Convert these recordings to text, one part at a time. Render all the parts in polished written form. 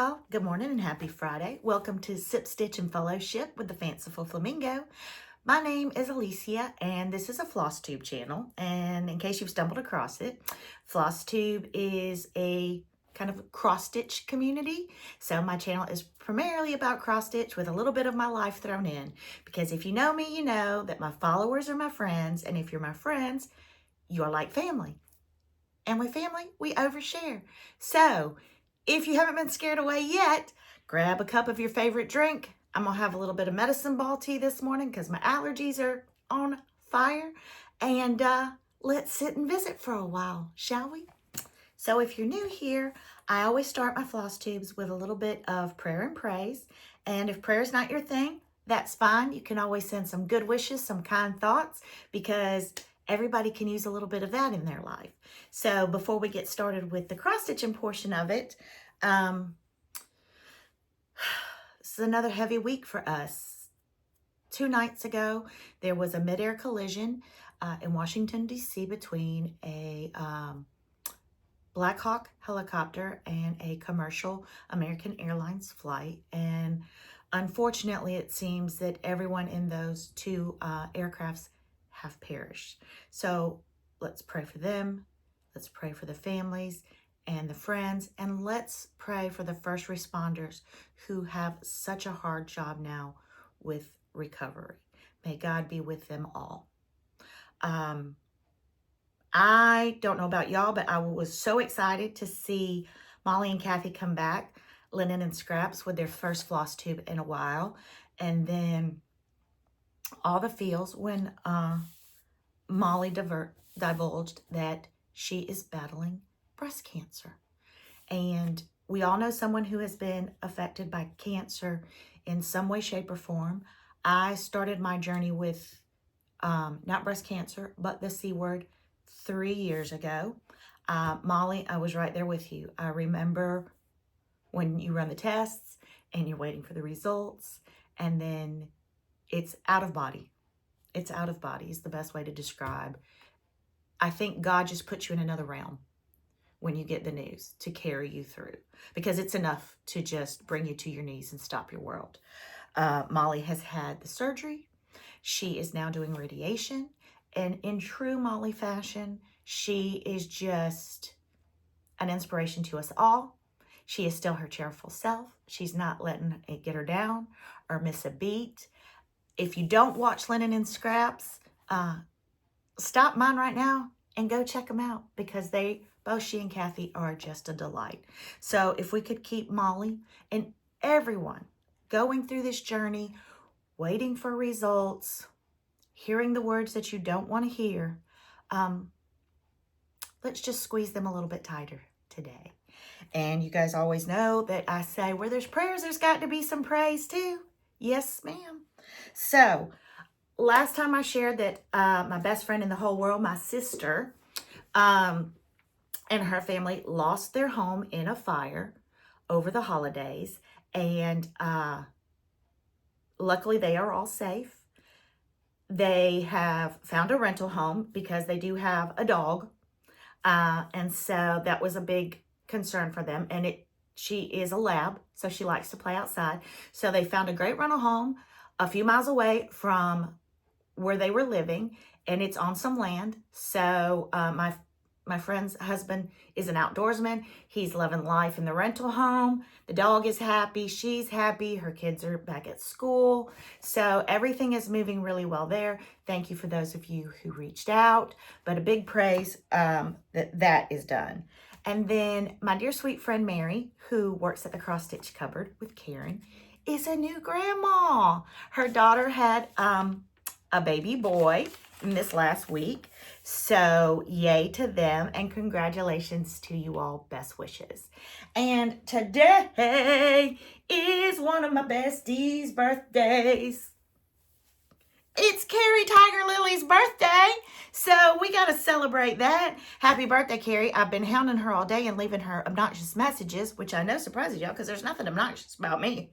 y'all. Good morning and happy Friday. Welcome to Sip, Stitch, and Fellowship with the Fanciful Flamingo. My name is Alicia, and this is a FlossTube channel. And in case you've stumbled across it, FlossTube is a kind of cross-stitch community. So my channel is primarily about cross-stitch with a little bit of my life thrown in. Because if you know me, you know that my followers are my friends. And if you're my friends, you are like family. And with family, we overshare. So if you haven't been scared away yet, grab a cup of your favorite drink. I'm going to have a little bit of medicine ball tea this morning because my allergies are on fire. And let's sit and visit for a while, shall we? So if you're new here, I always start my floss tubes with a little bit of prayer and praise. And if prayer is not your thing, that's fine. You can always send some good wishes, some kind thoughts, because everybody can use a little bit of that in their life. So before we get started with the cross-stitching portion of it, this is another heavy week for us. 2 nights ago, there was a mid-air collision in Washington, D.C. between a Black Hawk helicopter and a commercial American Airlines flight. And unfortunately, it seems that everyone in those 2 aircrafts have perished. So let's pray for them. Let's pray for the families and the friends. And let's pray for the first responders who have such a hard job now with recovery. May God be with them all. I don't know about y'all, but I was so excited to see Molly and Kathy come back, Linen and Scraps, with their first floss tube in a while. And then all the feels when Molly divulged that she is battling breast cancer. And we all know someone who has been affected by cancer in some way, shape, or form. I started my journey with not breast cancer, but the C word 3 years ago. Molly, I was right there with you. I remember when you run the tests and you're waiting for the results, and then it's out of body. It's out of body is the best way to describe. I think God just puts you in another realm when you get the news to carry you through, because it's enough to just bring you to your knees and stop your world. Molly has had the surgery. She is now doing radiation. And in true Molly fashion, she is just an inspiration to us all. She is still her cheerful self. She's not letting it get her down or miss a beat. If you don't watch Linen and Scraps, stop mine right now and go check them out, because both she and Kathy are just a delight. So if we could keep Molly and everyone going through this journey, waiting for results, hearing the words that you don't want to hear, let's just squeeze them a little bit tighter today. And you guys always know that I say where there's prayers, there's got to be some praise too. Yes, ma'am. So last time I shared that my best friend in the whole world, my sister, and her family lost their home in a fire over the holidays. And luckily they are all safe. They have found a rental home because they do have a dog. And so that was a big concern for them. And she is a lab, so she likes to play outside. So they found a great rental home a few miles away from where they were living, and it's on some land. So my friend's husband is an outdoorsman. He's loving life in the rental home. The dog is happy. She's happy. Her kids are back at school. So everything is moving really well there. Thank you for those of you who reached out. But a big praise that is done. And then my dear sweet friend Mary, who works at the Cross Stitch Cupboard with Karen, is a new grandma. Her daughter had a baby boy in this last week. So yay to them, and congratulations to you all. Best wishes. And today is one of my besties' birthdays. It's Carrie Tiger Lily's birthday, so we got to celebrate that. Happy birthday, Carrie. I've been hounding her all day and leaving her obnoxious messages, which I know surprises y'all because there's nothing obnoxious about me.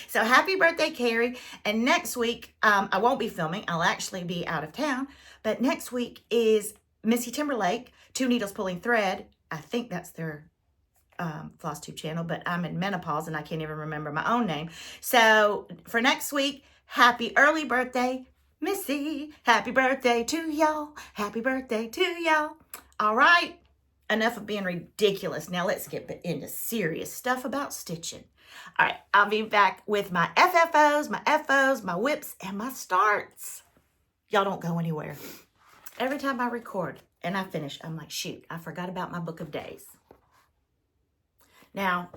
So happy birthday, Carrie. And next week, I won't be filming. I'll actually be out of town. But next week is Missy Timberlake, Two Needles Pulling Thread. I think that's their floss tube channel, but I'm in menopause and I can't even remember my own name. So for next week, happy early birthday, Missy. Happy birthday to y'all. Happy birthday to y'all. All right. Enough of being ridiculous. Now let's get into serious stuff about stitching. All right. I'll be back with my FFOs, my FOs, my whips, and my starts. Y'all don't go anywhere. Every time I record and I finish, I'm like, shoot, I forgot about my book of days. Now,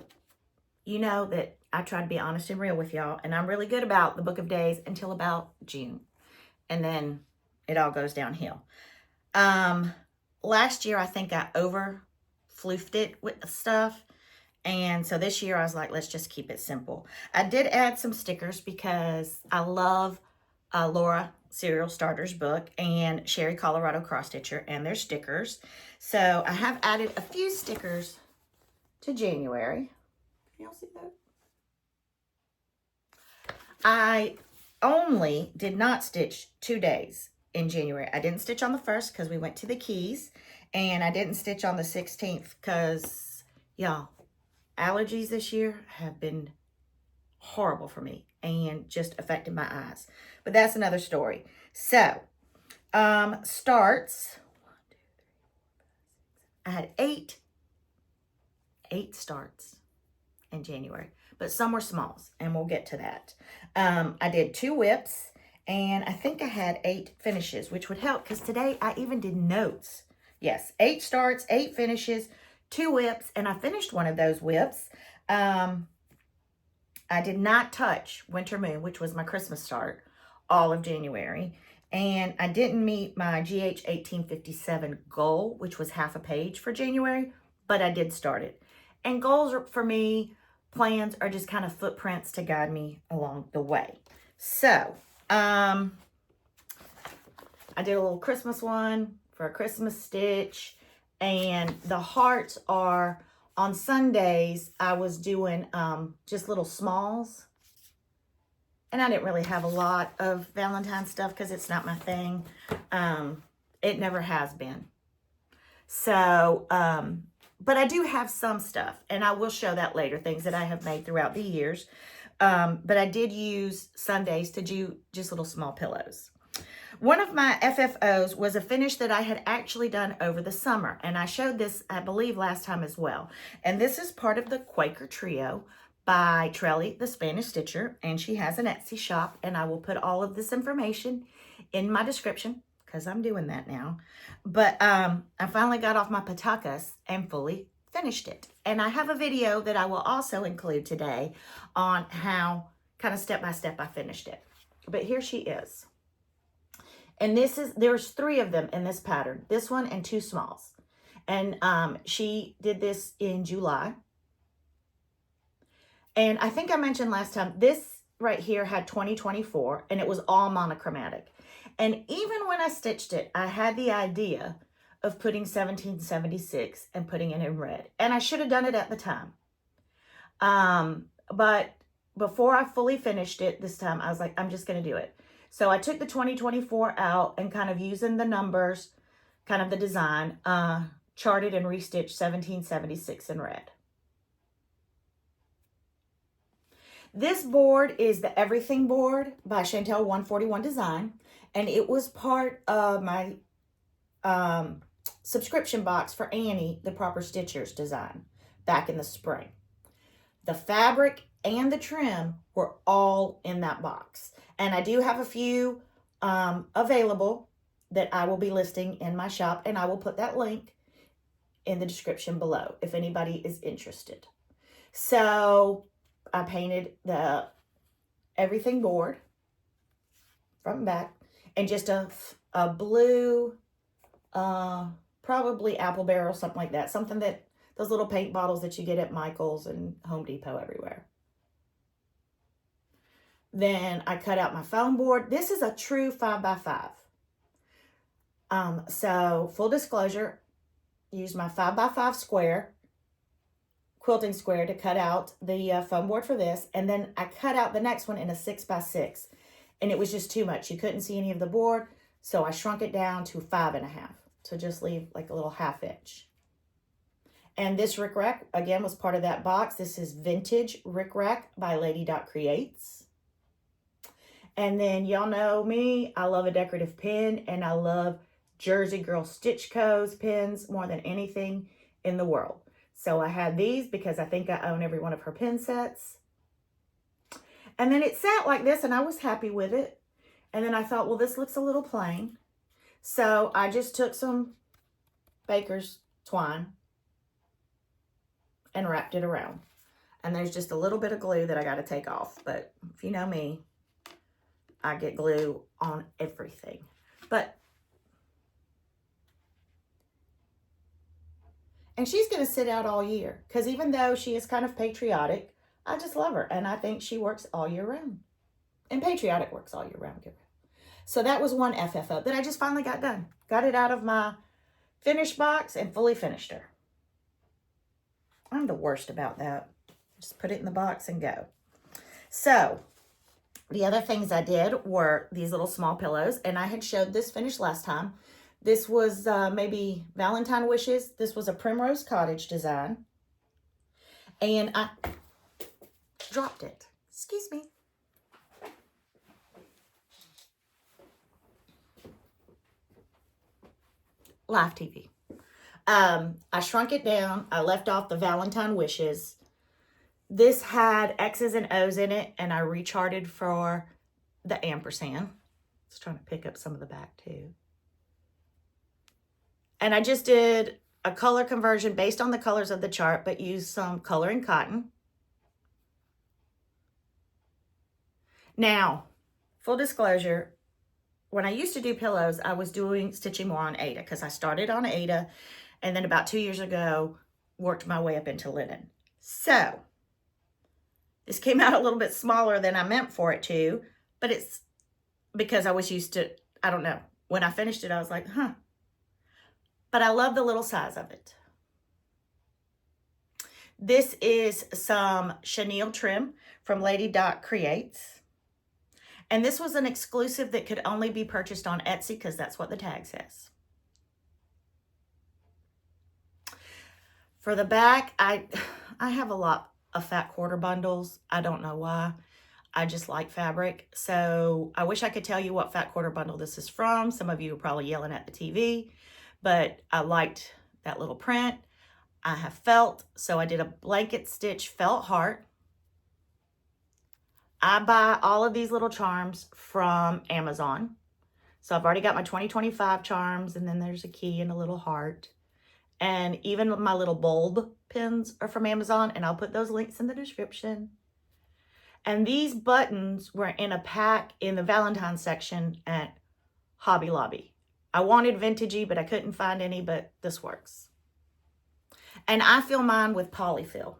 you know that I try to be honest and real with y'all, and I'm really good about the book of days until about June. And then it all goes downhill. Last year, I think I over-floofed it with stuff. And so this year, I was like, let's just keep it simple. I did add some stickers because I love Laura Serial Starter's book and Sherry Colorado Cross Stitcher and their stickers. So I have added a few stickers to January. Can y'all see that? I only did not stitch 2 days in January. I didn't stitch on the 1st because we went to the Keys, and I didn't stitch on the 16th because, y'all, allergies this year have been horrible for me and just affected my eyes. But that's another story. So, starts. I had eight starts in January, but some were smalls, and we'll get to that. I did 2 whips, and I think I had 8 finishes, which would help because today I even did notes. Yes, 8 starts, 8 finishes, 2 whips, and I finished one of those whips. I did not touch Winter Moon, which was my Christmas start, all of January. And I didn't meet my GH 1857 goal, which was half a page for January, but I did start it. And goals are, for me, plans are just kind of footprints to guide me along the way. So, I did a little Christmas one for a Christmas stitch. And the hearts are, on Sundays, I was doing just little smalls. And I didn't really have a lot of Valentine's stuff because it's not my thing. It never has been. So, but I do have some stuff, and I will show that later, things that I have made throughout the years. But I did use Sundays to do just little small pillows. One of my FFOs was a finish that I had actually done over the summer, and I showed this, I believe, last time as well. And this is part of the Quaker Trio by Trelly, the Spanish Stitcher, and she has an Etsy shop, and I will put all of this information in my description because I'm doing that now. But I finally got off my patakas and fully finished it. And I have a video that I will also include today on how kind of step by step I finished it. But here she is. And there's 3 of them in this pattern, this one and 2 smalls. And she did this in July. And I think I mentioned last time, this right here had 2024, and it was all monochromatic. And even when I stitched it, I had the idea of putting 1776 and putting it in red. And I should have done it at the time. But before I fully finished it this time, I was like, I'm just going to do it. So I took the 2024 out and kind of using the numbers, kind of the design, charted and restitched 1776 in red. This board is the Everything board by Chantel 141 Design, and it was part of my subscription box for Annie, the Proper Stitchers design, back in the spring. The fabric and the trim were all in that box. And I do have a few available that I will be listing in my shop, and I will put that link in the description below if anybody is interested. So I painted the Everything board front and back, and just a blue, probably apple barrel, something like that. Something that, those little paint bottles that you get at Michael's and Home Depot everywhere. Then I cut out my foam board. This is a true 5x5. So full disclosure, used my 5x5 square, quilting square, to cut out the foam board for this. And then I cut out the next one in a 6x6. And it was just too much. You couldn't see any of the board. So I shrunk it down to 5.5. So just leave like a little 1/2 inch. And this rickrack, again, was part of that box. This is Vintage Rickrack by Lady Creates. And then y'all know me, I love a decorative pin, and I love Jersey Girl Stitch Co's pins more than anything in the world. So I had these because I think I own every one of her pin sets. And then it sat like this, and I was happy with it. And then I thought, well, this looks a little plain. So I just took some baker's twine and wrapped it around. And there's just a little bit of glue that I got to take off. But if you know me, I get glue on everything. And she's going to sit out all year. Because even though she is kind of patriotic, I just love her. And I think she works all year round. And Patriotic works all year round. So that was one FFO that I just finally got done. Got it out of my finished box and fully finished her. I'm the worst about that. Just put it in the box and go. So the other things I did were these little small pillows. And I had showed this finished last time. This was maybe Valentine Wishes. This was a Primrose Cottage design. And I dropped it. Excuse me. Live TV. I shrunk it down. I left off the Valentine Wishes. This had X's and O's in it, and I recharted for the ampersand. I was trying to pick up some of the back too. And I just did a color conversion based on the colors of the chart, but used some coloring cotton. Now, full disclosure, when I used to do pillows, I was doing stitching more on Aida because I started on Aida and then about 2 years ago, worked my way up into linen. So this came out a little bit smaller than I meant for it to, but it's because I was used to, I don't know. When I finished it, I was like, huh. But I love the little size of it. This is some chenille trim from Lady Creates. And this was an exclusive that could only be purchased on Etsy because that's what the tag says. For the back, I have a lot of fat quarter bundles. I don't know why. I just like fabric. So I wish I could tell you what fat quarter bundle this is from. Some of you are probably yelling at the TV, but I liked that little print. I have felt, so I did a blanket stitch felt heart. I buy all of these little charms from Amazon. So I've already got my 2025 charms, and then there's a key and a little heart. And even my little bulb pins are from Amazon, and I'll put those links in the description. And these buttons were in a pack in the Valentine's section at Hobby Lobby. I wanted vintagey, but I couldn't find any, but this works. And I fill mine with polyfill.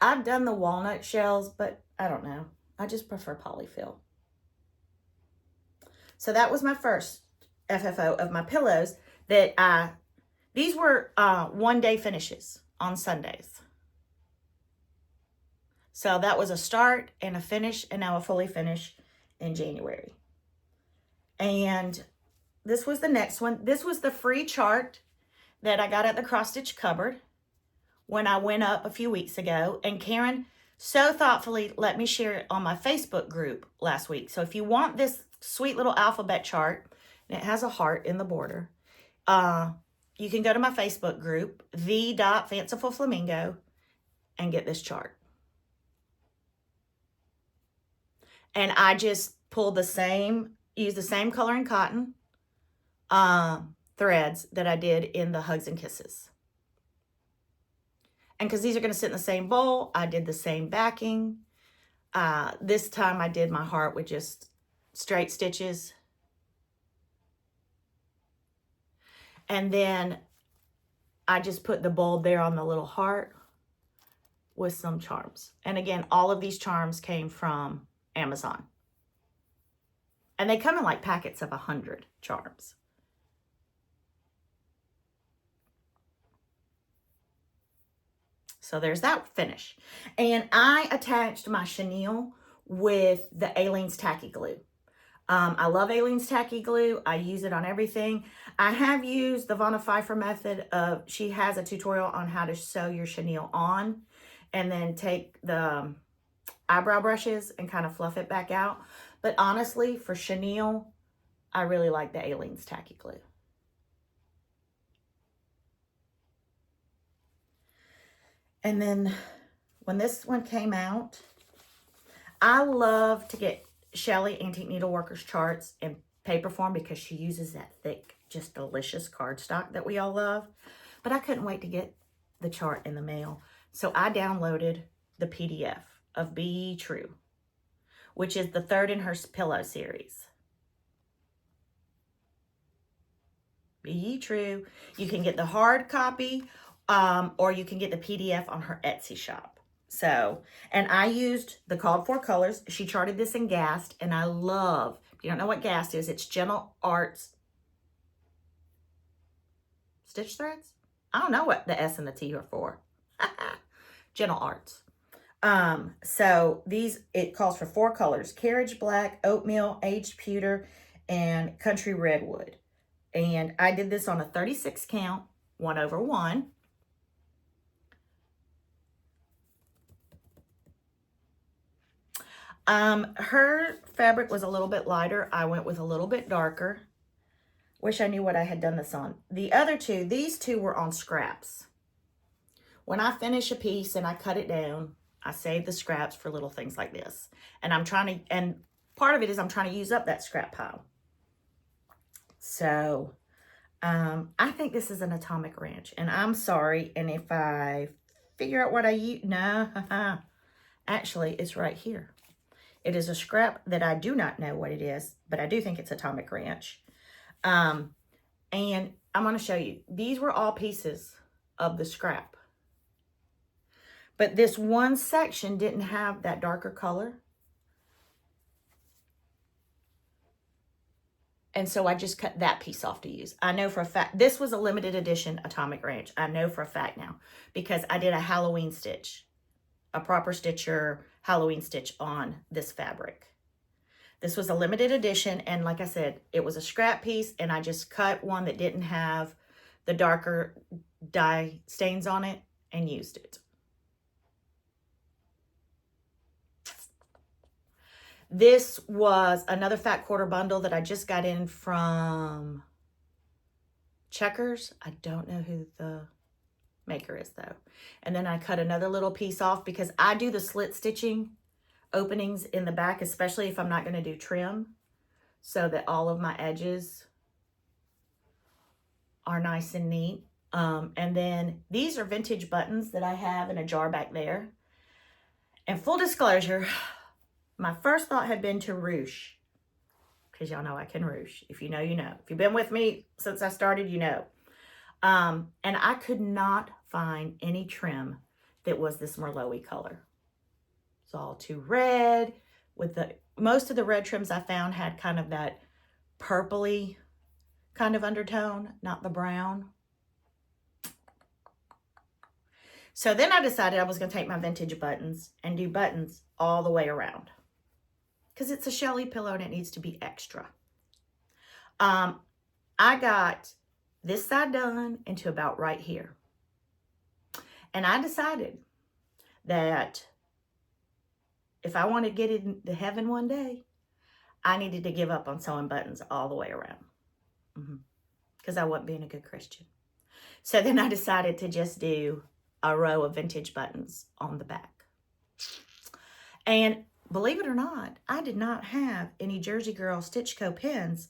I've done the walnut shells, but I don't know. I just prefer polyfill. So that was my first FFO of my pillows that these were 1-day finishes on Sundays. So that was a start and a finish, and now a fully finish in January. And this was the next one. This was the free chart that I got at the cross stitch cupboard when I went up a few weeks ago. And Karen so thoughtfully let me share it on my Facebook group last week. So if you want this sweet little alphabet chart, and it has a heart in the border, you can go to my Facebook group, the.fanciful flamingo, and get this chart. And I just pulled used the same coloring cotton threads that I did in the Hugs and Kisses. And because these are going to sit in the same bowl, I did the same backing. This time I did my heart with just straight stitches. And then I just put the bulb there on the little heart with some charms. And again, all of these charms came from Amazon. And they come in like packets of 100 charms. So there's that finish. And I attached my chenille with the Aleene's Tacky Glue. I love Aileen's Tacky Glue. I use it on everything. I have used the Vonna Pfeiffer method of, she has a tutorial on how to sew your chenille on and then take the eyebrow brushes and kind of fluff it back out. But honestly, for chenille, I really like the Aileen's Tacky Glue. And then when this one came out, I love to get Shelly Antique Needleworkers charts in paper form because she uses that thick, just delicious cardstock that we all love. But I couldn't wait to get the chart in the mail. So I downloaded the PDF of Be Ye True, which is the third in her pillow series. Be Ye True. You can get the hard copy or you can get the PDF on her Etsy shop. So, and I used the called for colors. She charted this in Gast, and I love, if you don't know what Gast is, it's Gentle Arts Stitch Threads. I don't know what the S and the T are for. Gentle Arts. So these, it calls for 4 colors: Carriage Black, Oatmeal, Aged Pewter, and Country Redwood. And I did this on a 36 count, 1/1. Her fabric was a little bit lighter. I went with a little bit darker. Wish I knew what I had done this on. The other two, these two were on scraps. When I finish a piece and I cut it down, I save the scraps for little things like this. And I'm trying to, and part of it is I'm trying to use up that scrap pile. So, I think this is an atomic wrench, and I'm sorry. And if I figure out what I use, no, actually it's right here. It is a scrap that I do not know what it is, but I do think it's atomic wrench. And I'm going to show you. These were all pieces of the scrap. But this one section didn't have that darker color. And so I just cut that piece off to use. I know for a fact, this was a limited edition atomic wrench. I know for a fact now because I did a Halloween stitch, a proper stitcher Halloween stitch on this fabric. This was a limited edition, and like I said, it was a scrap piece, and I just cut one that didn't have the darker dye stains on it and used it. This was another fat quarter bundle that I just got in from Checkers. I don't know who the maker is though. And then I cut another little piece off because I do the slit stitching openings in the back, especially if I'm not going to do trim, so that all of my edges are nice and neat. And then these are vintage buttons that I have in a jar back there. And full disclosure, my first thought had been to ruche, because y'all know I can ruche. If you know, you know. If you've been with me since I started, you know. And I could not find any trim that was this Merlot-y color. It's all too red. With the most of the red trims I found had kind of that purpley kind of undertone, not the brown. So then I decided I was going to take my vintage buttons and do buttons all the way around, because it's a Shelly pillow and it needs to be extra. I got this side done into about right here. And I decided that if I want to get into heaven one day, I needed to give up on sewing buttons all the way around. Because I wasn't being a good Christian. So then I decided to just do a row of vintage buttons on the back. And believe it or not, I did not have any Jersey Girl Stitch Co. pins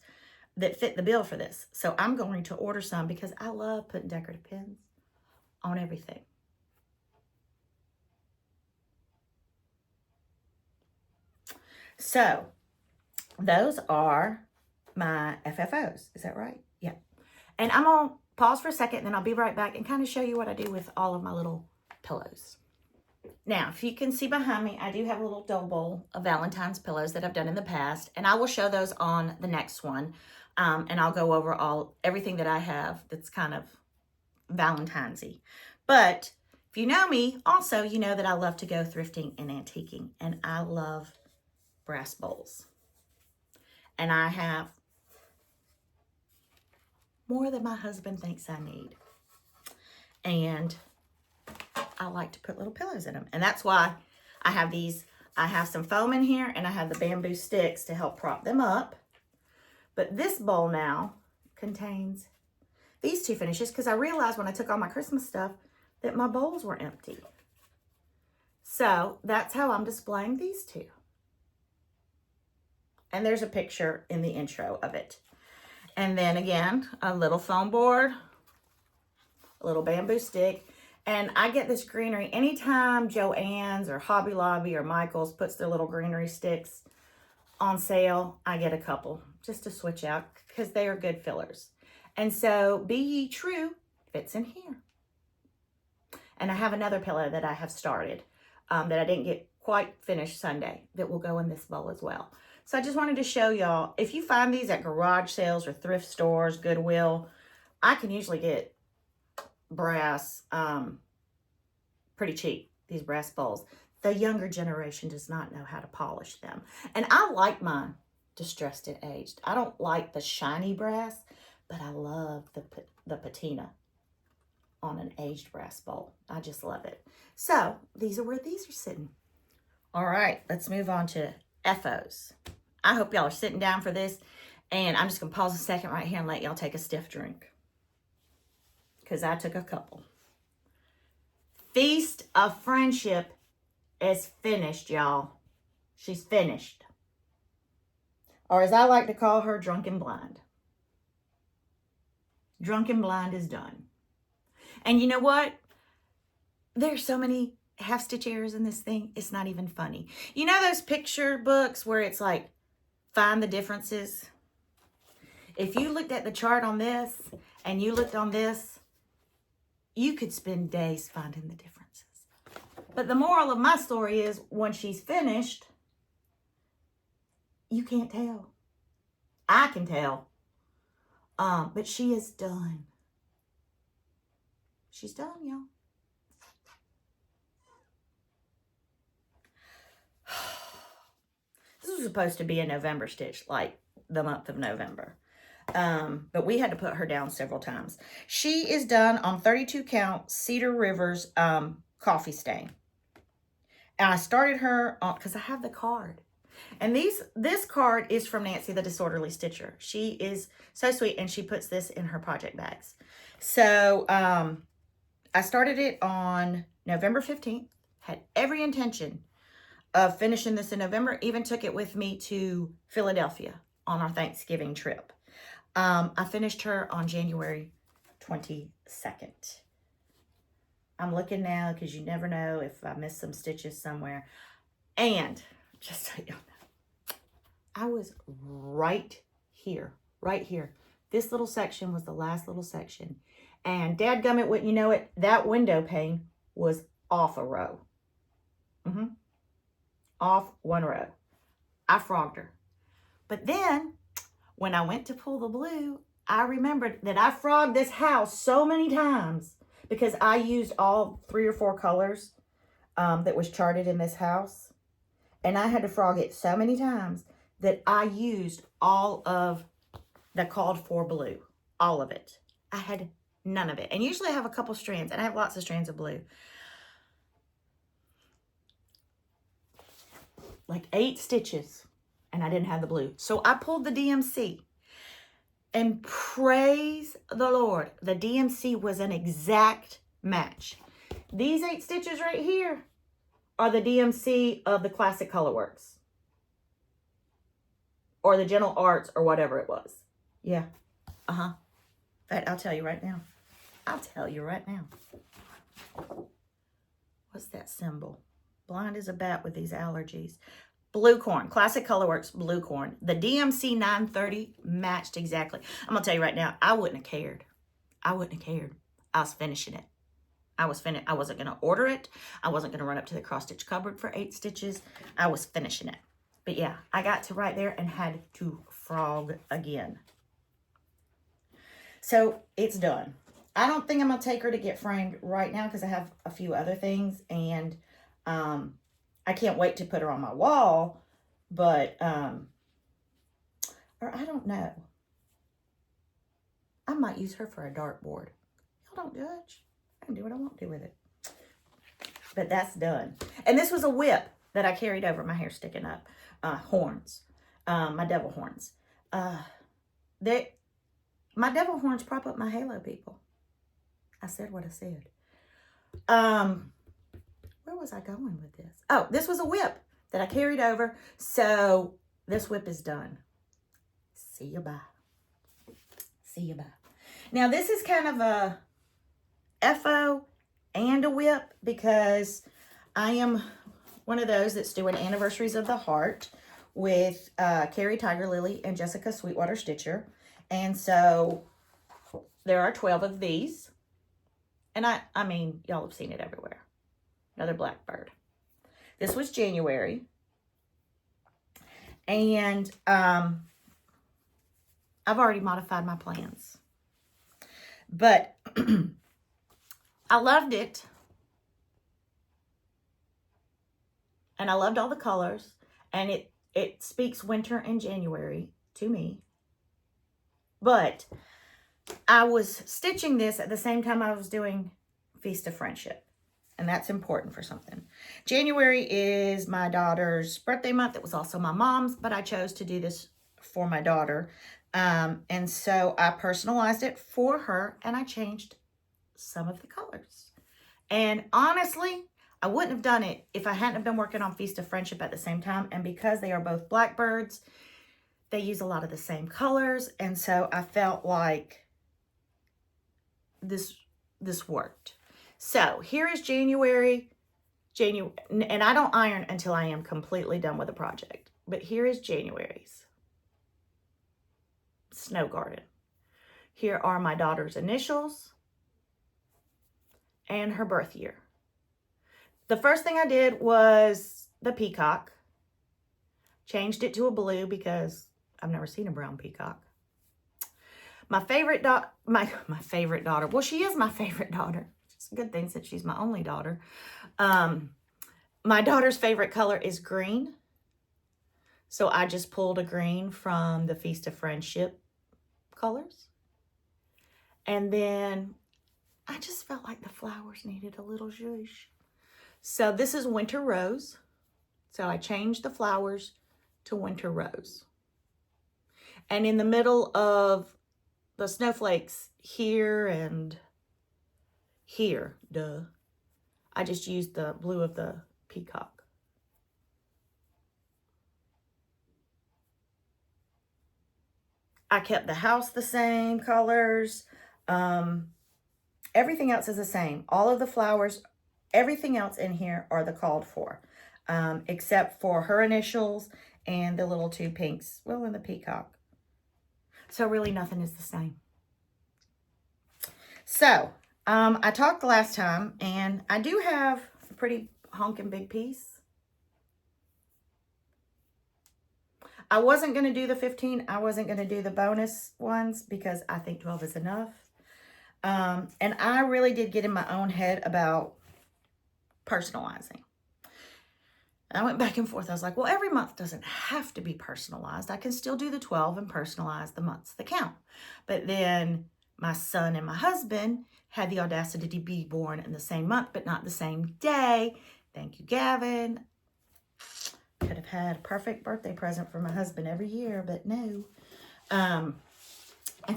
that fit the bill for this. So I'm going to order some because I love putting decorative pins on everything. So those are my FFOs. Is that right? Yeah. And I'm going to pause for a second, and then I'll be right back and kind of show you what I do with all of my little pillows. Now, if you can see behind me, I do have a little dough bowl of Valentine's pillows that I've done in the past, and I will show those on the next one. And I'll go over everything that I have that's kind of Valentine's-y. But if you know me, also, you know that I love to go thrifting and antiquing, and I love brass bowls. And I have more than my husband thinks I need. And I like to put little pillows in them. And that's why I have these. I have some foam in here, and I have the bamboo sticks to help prop them up. But this bowl now contains these two finishes, because I realized when I took all my Christmas stuff that my bowls were empty. So that's how I'm displaying these two. And there's a picture in the intro of it. And then again, a little foam board, a little bamboo stick. And I get this greenery anytime Joann's or Hobby Lobby or Michael's puts their little greenery sticks on sale. I get a couple just to switch out, because they are good fillers. And so Be Ye True fits in here. And I have another pillow that I have started that I didn't get quite finished Sunday that will go in this bowl as well. So I just wanted to show y'all, if you find these at garage sales or thrift stores, Goodwill, I can usually get brass pretty cheap, these brass bowls. The younger generation does not know how to polish them. And I like mine distressed and aged. I don't like the shiny brass, but I love the patina on an aged brass bowl. I just love it. So these are where these are sitting. All right, let's move on to FOs. I hope y'all are sitting down for this, and I'm just gonna pause a second right here and let y'all take a stiff drink, because I took a couple. Feast of Friendship is finished, y'all. She's finished. Or as I like to call her, Drunken Blind. Drunken Blind is done. And you know what? There's so many half-stitch errors in this thing, it's not even funny. You know those picture books where it's like, find the differences? If you looked at the chart on this and you looked on this, you could spend days finding the differences. But the moral of my story is, when she's finished, you can't tell. I can tell. But she is done. She's done, y'all. This was supposed to be a November stitch, like the month of November. But we had to put her down several times. She is done on 32 count Cedar Rivers coffee stain. And I started her on, because I have the card. And this card is from Nancy the Disorderly Stitcher. She is so sweet, and she puts this in her project bags. So I started it on November 15th. Had every intention of finishing this in November. Even took it with me to Philadelphia on our Thanksgiving trip. I finished her on January 22nd. I'm looking now, because you never know if I missed some stitches somewhere. And just so you know, I was right here. This little section was the last little section. And dadgummit, wouldn't you know it, that window pane was off a row. Off one row. I frogged her. But then, when I went to pull the blue, I remembered that I frogged this house so many times, because I used all 3 or 4 colors that was charted in this house. And I had to frog it so many times that I used all of the called for blue. All of it. I had none of it. And usually I have a couple strands, and I have lots of strands of blue. Like 8 stitches, and I didn't have the blue. So I pulled the DMC. And praise the Lord, the DMC was an exact match. These 8 stitches right here are the DMC of the Classic Colorworks. Or the Gentle Arts, or whatever it was. Yeah. In fact, I'll tell you right now. What's that symbol? Blind as a bat with these allergies. Blue corn, Classic Colorworks blue corn. The DMC 930 matched exactly. I'm going to tell you right now, I wouldn't have cared. I was finishing it. I wasn't going to order it. I wasn't going to run up to the cross stitch cupboard for 8 stitches. I was finishing it. But yeah, I got to right there and had to frog again. So it's done. I don't think I'm going to take her to get framed right now, because I have a few other things. And I can't wait to put her on my wall, but Or I don't know. I might use her for a dartboard. Y'all don't judge. I can do what I want to with it. But that's done. And this was a whip that I carried over. My hair sticking up. Horns. My devil horns. My devil horns prop up my halo, people. I said what I said. Where was I going with this? Oh, this was a whip that I carried over. So this whip is done. See you bye. See you bye. Now this is kind of a FO and a whip because I am one of those that's doing Anniversaries of the Heart with Carrie Tiger Lily and Jessica Sweetwater Stitcher. And so there are 12 of these. And I mean, y'all have seen it everywhere. Another blackbird. This was January. And I've already modified my plans. But I loved it. And I loved all the colors. And it speaks winter and January to me. But I was stitching this at the same time I was doing Feast of Friendship. And that's important for something. January is my daughter's birthday month. It was also my mom's, but I chose to do this for my daughter. And so I personalized it for her and I changed some of the colors. And honestly, I wouldn't have done it if I hadn't been working on Feast of Friendship at the same time. And because they are both blackbirds, they use a lot of the same colors. And so I felt like this worked. So here is January, and I don't iron until I am completely done with the project. But here is January's Snow Garden. Here are my daughter's initials and her birth year. The first thing I did was the peacock. Changed it to a blue because I've never seen a brown peacock. My favorite daughter, well, she is my favorite daughter. It's a good thing since she's my only daughter. My daughter's favorite color is green. So I just pulled a green from the Feast of Friendship colors. And then I just felt like the flowers needed a little zhuzh. So this is Winter Rose. So I changed the flowers to Winter Rose. And in the middle of the snowflakes here and here, I just used the blue of the peacock. I kept the house the same colors. Everything else is the same. All of the flowers, everything else in here are the called for, except for her initials and the little two pinks, well, and the peacock. So really nothing is the same. So I talked last time, and I do have a pretty honking big piece. I wasn't going to do the 15. I wasn't going to do the bonus ones because I think 12 is enough. And I really did get in my own head about personalizing. I went back and forth. I was like, well, every month doesn't have to be personalized. I can still do the 12 and personalize the months that count. But then my son and my husband had the audacity to be born in the same month, but not the same day. Thank you, Gavin. Could have had a perfect birthday present for my husband every year, but no. And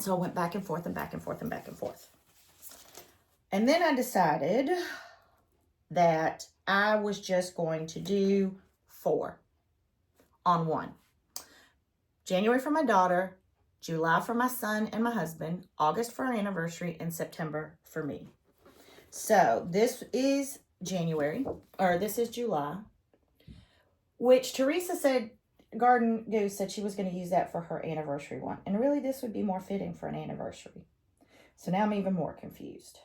so I went back and forth and back and forth and back and forth. And then I decided that I was just going to do 4 on 1. January for my daughter, July for my son and my husband, August for our anniversary, and September for me. So this is January, or this is July, which Teresa said, Garden Goose said she was going to use that for her anniversary one. And really this would be more fitting for an anniversary. So now I'm even more confused.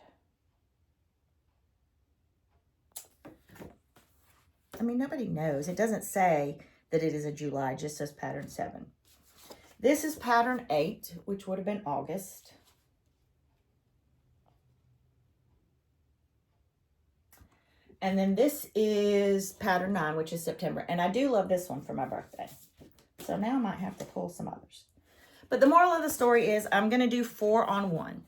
I mean, nobody knows. It doesn't say that it is a July, it just says pattern 7. This is pattern 8, which would have been August. And then this is pattern 9, which is September. And I do love this one for my birthday. So now I might have to pull some others. But the moral of the story is I'm going to do 4 on 1.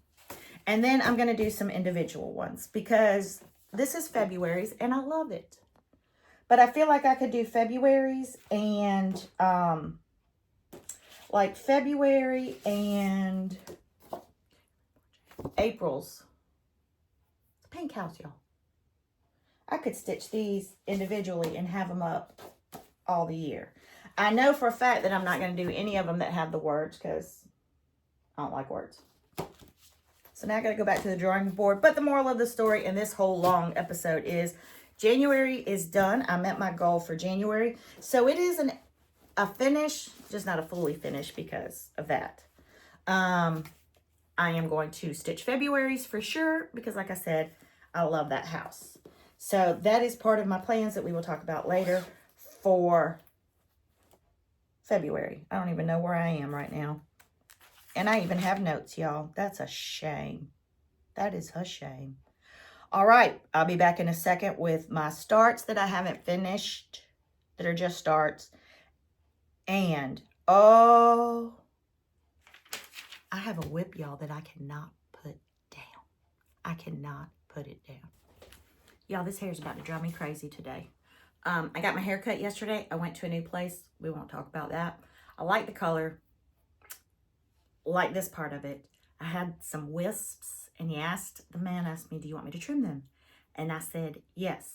And then I'm going to do some individual ones because this is February's and I love it. But I feel like I could do February's and like February and April's. Pink house, y'all. I could stitch these individually and have them up all the year. I know for a fact that I'm not going to do any of them that have the words because I don't like words. So now I got to go back to the drawing board. But the moral of the story in this whole long episode is January is done. I met my goal for January. So it is a finish, just not a fully finish because of that. I am going to stitch February's for sure because like I said, I love that house. So that is part of my plans that we will talk about later for February. I don't even know where I am right now. And I even have notes, y'all. That's a shame. That is a shame. All right. I'll be back in a second with my starts that I haven't finished, that are just starts. And, oh, I have a whip, y'all, that I cannot put down. I cannot put it down. Y'all, this hair is about to drive me crazy today. I got my hair cut yesterday. I went to a new place. We won't talk about that. I like the color. Like this part of it. I had some wisps, and the man asked me, do you want me to trim them? And I said, yes.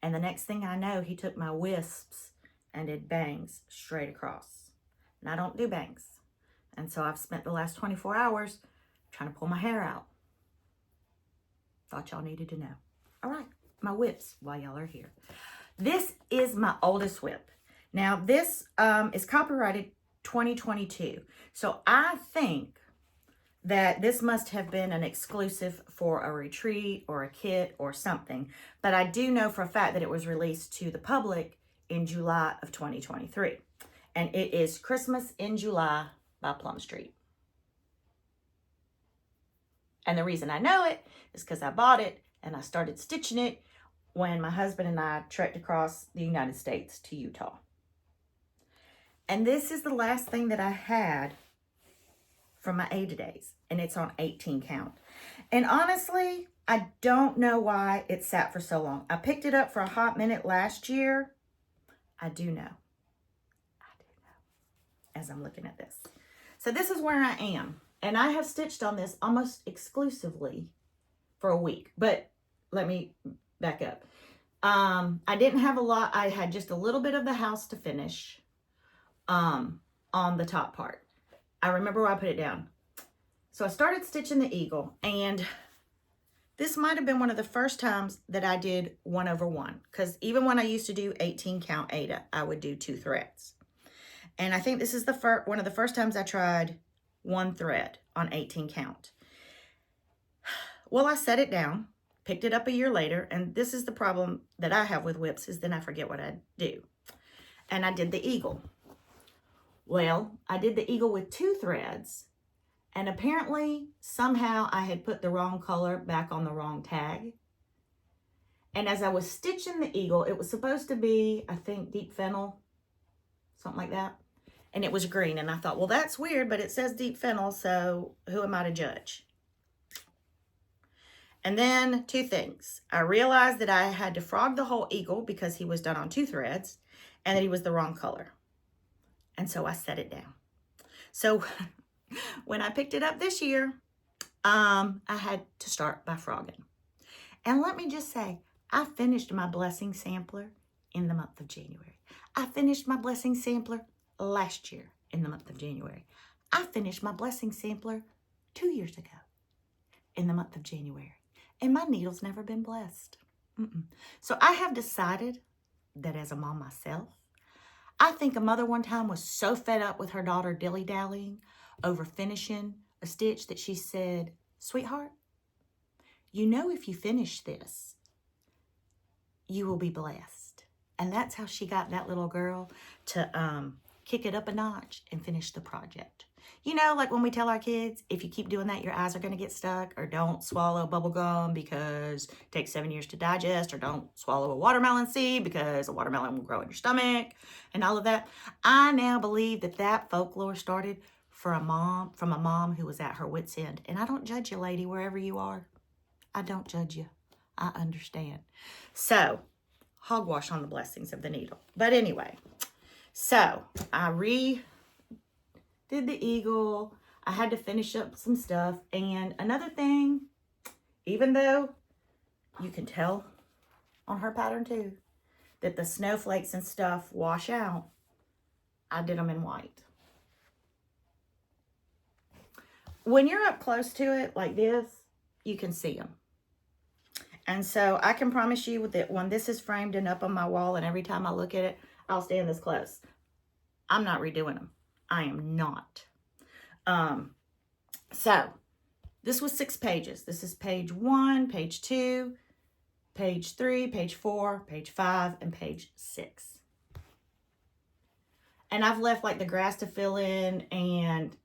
And the next thing I know, he took my wisps and did bangs straight across. And I don't do bangs. And so I've spent the last 24 hours trying to pull my hair out. Thought y'all needed to know. All right, my whips while y'all are here. This is my oldest whip. Now, this is copyrighted 2022. So I think that this must have been an exclusive for a retreat or a kit or something. But I do know for a fact that it was released to the public in July of 2023. And it is Christmas in July by Plum Street. And the reason I know it is because I bought it and I started stitching it when my husband and I trekked across the United States to Utah. And this is the last thing that I had from my Ada days, and it's on 18 count. And honestly, I don't know why it sat for so long. I picked it up for a hot minute last year. I do know. As I'm looking at this. So this is where I am. And I have stitched on this almost exclusively for a week. But let me back up. I didn't have a lot. I had just a little bit of the house to finish on the top part. I remember where I put it down. So I started stitching the eagle, and this might have been one of the first times that I did 1/1, because even when I used to do 18 count Ada, I would do 2 threads. And I think this is one of the first times I tried 1 thread on 18 count. Well, I set it down, picked it up a year later, and this is the problem that I have with whips, is then I forget what I do. And I did the eagle. Well, I did the eagle with 2 threads, and apparently somehow I had put the wrong color back on the wrong tag. And as I was stitching the eagle, it was supposed to be, I think, deep fennel, something like that. And it was green, and I thought, well, that's weird, but it says deep fennel, so who am I to judge? And then 2 things. I realized that I had to frog the whole eagle because he was done on 2 threads, and that he was the wrong color. And so I set it down. So when I picked it up this year, I had to start by frogging. And let me just say, I finished my blessing sampler in the month of January. I finished my blessing sampler last year in the month of January. I finished my blessing sampler 2 years ago in the month of January. And my needle's never been blessed. So I have decided that as a mom myself, I think a mother one time was so fed up with her daughter dilly-dallying over finishing a stitch that she said, sweetheart, you know if you finish this, you will be blessed. And that's how she got that little girl to kick it up a notch and finish the project. You know, like when we tell our kids, if you keep doing that, your eyes are going to get stuck, or don't swallow bubble gum because it takes 7 years to digest, or don't swallow a watermelon seed because a watermelon will grow in your stomach, and all of that. I now believe that that folklore started from a mom who was at her wit's end. And I don't judge you, lady, wherever you are. I don't judge you. I understand. So, hogwash on the blessings of the needle. But anyway, so I redid the eagle. I had to finish up some stuff. And another thing, even though you can tell on her pattern too, that the snowflakes and stuff wash out, I did them in white. When you're up close to it like this, you can see them. And so I can promise you that when this is framed and up on my wall and every time I look at it, I'll stand this close. I'm not redoing them. I am not. So this was 6 pages. This is page 1, page 2, page 3, page 4, page 5, and page 6. And I've left like the grass to fill in, and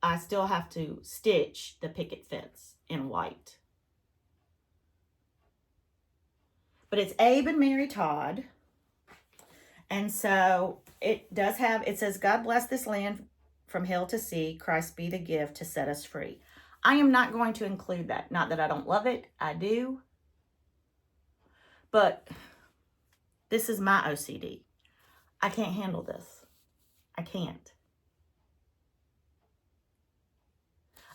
I still have to stitch the picket fence in white. But it's Abe and Mary Todd. And so it does have, it says, God bless this land from hill to sea. Christ be the gift to set us free. I am not going to include that. Not that I don't love it. I do. But this is my OCD. I can't handle this. I can't.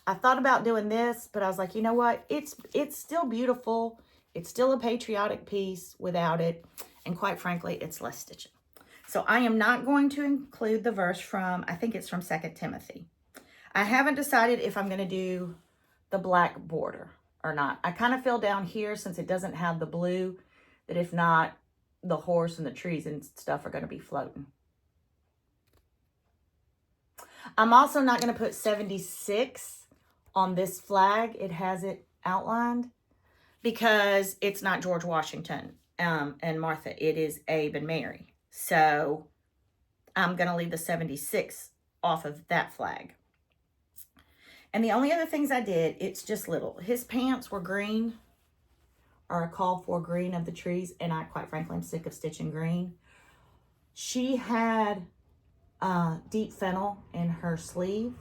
I thought about doing this, but I was like, you know what? It's still beautiful. It's still a patriotic piece without it. And quite frankly, it's less stitching. So I am not going to include the verse from, I think it's from 2 Timothy. I haven't decided if I'm going to do the black border or not. I kind of feel down here, since it doesn't have the blue, that if not, the horse and the trees and stuff are going to be floating. I'm also not going to put 76 on this flag. It has it outlined because it's not George Washington and Martha. It is Abe and Mary. So I'm going to leave the 76 off of that flag. And the only other things I did, it's just little. His pants were green, or a call for green of the trees. And I, quite frankly, I'm sick of stitching green. She had deep fennel in her sleeve.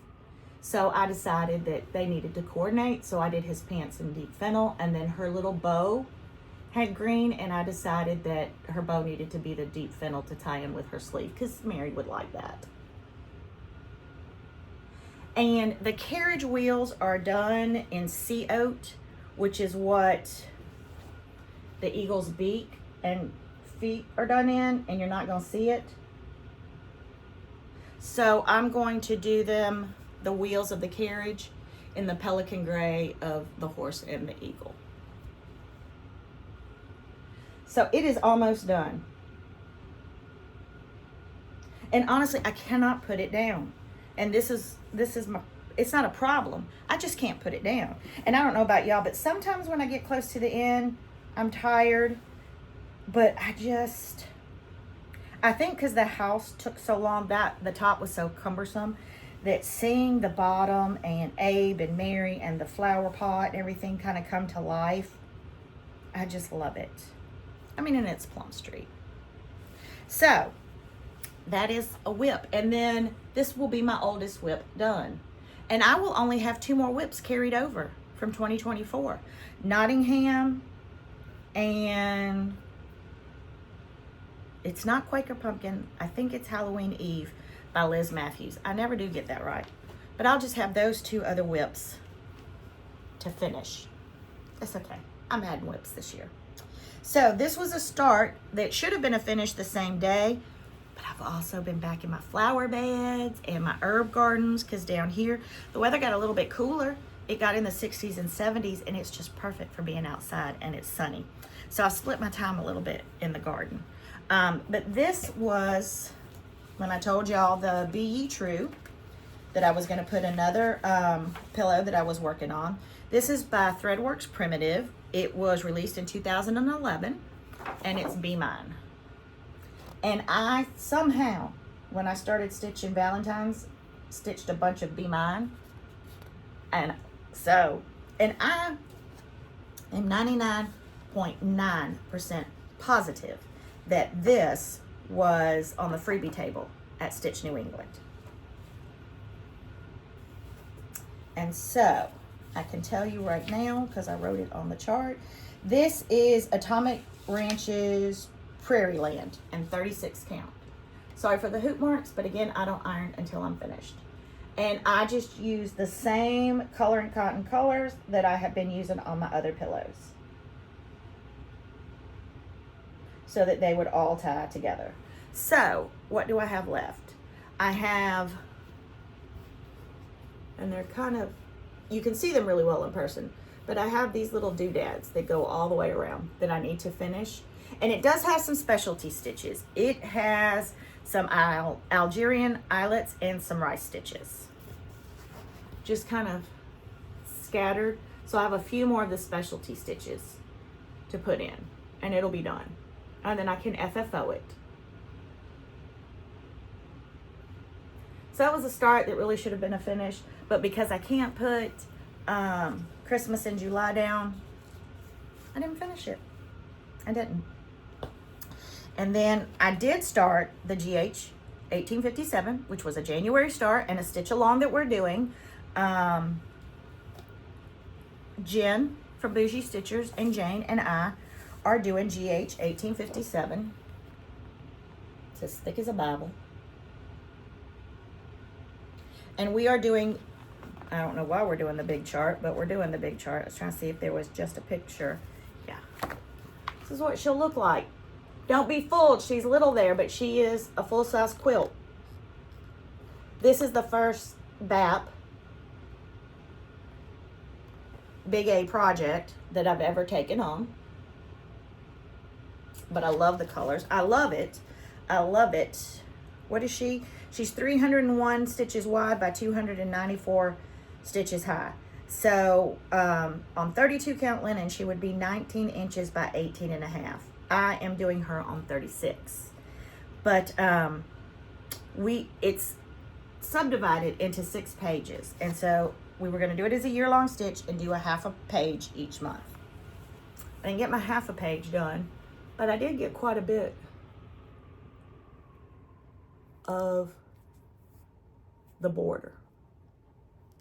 So I decided that they needed to coordinate. So I did his pants in deep fennel, and then her little bow had green, and I decided that her bow needed to be the deep fennel to tie in with her sleeve, because Mary would like that. And the carriage wheels are done in sea oat, which is what the eagle's beak and feet are done in, and you're not going to see it. So I'm going to do them, the wheels of the carriage, in the pelican gray of the horse and the eagle. So it is almost done. And honestly, I cannot put it down. And this is my, it's not a problem. I just can't put it down. And I don't know about y'all, but sometimes when I get close to the end, I'm tired. But I think because the house took so long, that the top was so cumbersome, that seeing the bottom and Abe and Mary and the flower pot and everything kind of come to life, I just love it. I mean, and it's Plum Street. So that is a whip. And then this will be my oldest whip done. And I will only have 2 more whips carried over from 2024. Nottingham, and it's not Quaker Pumpkin. I think it's Halloween Eve by Liz Matthews. I never do get that right. But I'll just have those 2 other whips to finish. That's okay. I'm adding whips this year. So this was a start that should have been a finish the same day. But I've also been back in my flower beds and my herb gardens, because down here, the weather got a little bit cooler. It got in the 60s and 70s, and it's just perfect for being outside, and it's sunny. So I split my time a little bit in the garden. But this was, when I told y'all the Be Ye True, that I was going to put another pillow that I was working on. This is by Threadworks Primitive. It was released in 2011, and it's Be Mine. And I somehow, when I started stitching Valentine's, stitched a bunch of Be Mine. And so, and I am 99.9% positive that this was on the freebie table at Stitch New England. And so I can tell you right now, because I wrote it on the chart, this is Atomic Ranches Prairie Land and 36 count. Sorry for the hoop marks, but again, I don't iron until I'm finished. And I just use the same color and cotton colors that I have been using on my other pillows, so that they would all tie together. So what do I have left? I have, and they're kind of, you can see them really well in person, but I have these little doodads that go all the way around that I need to finish. And it does have some specialty stitches. It has some Algerian eyelets and some rice stitches, just kind of scattered. So I have a few more of the specialty stitches to put in, and it'll be done. And then I can FFO it. So that was a start that really should have been a finish, but because I can't put Christmas in July down, I didn't finish it. I didn't. And then I did start the GH 1857, which was a January start and a stitch along that we're doing. Jen from Bougie Stitchers and Jane and I are doing GH 1857. It's as thick as a Bible. And we are doing, I don't know why we're doing the big chart, but we're doing the big chart. I was trying to see if there was just a picture. Yeah. This is what she'll look like. Don't be fooled. She's little there, but she is a full-size quilt. This is the first BAP, Big A project that I've ever taken on. But I love the colors. I love it. I love it. What is she? She's 301 stitches wide by 294 stitches high. So on 32 count linen, she would be 19 inches by 18 and a half. I am doing her on 36. But it's subdivided into 6 pages. And so we were going to do it as a year-long stitch and do a half a page each month. I didn't get my half a page done, but I did get quite a bit of the border,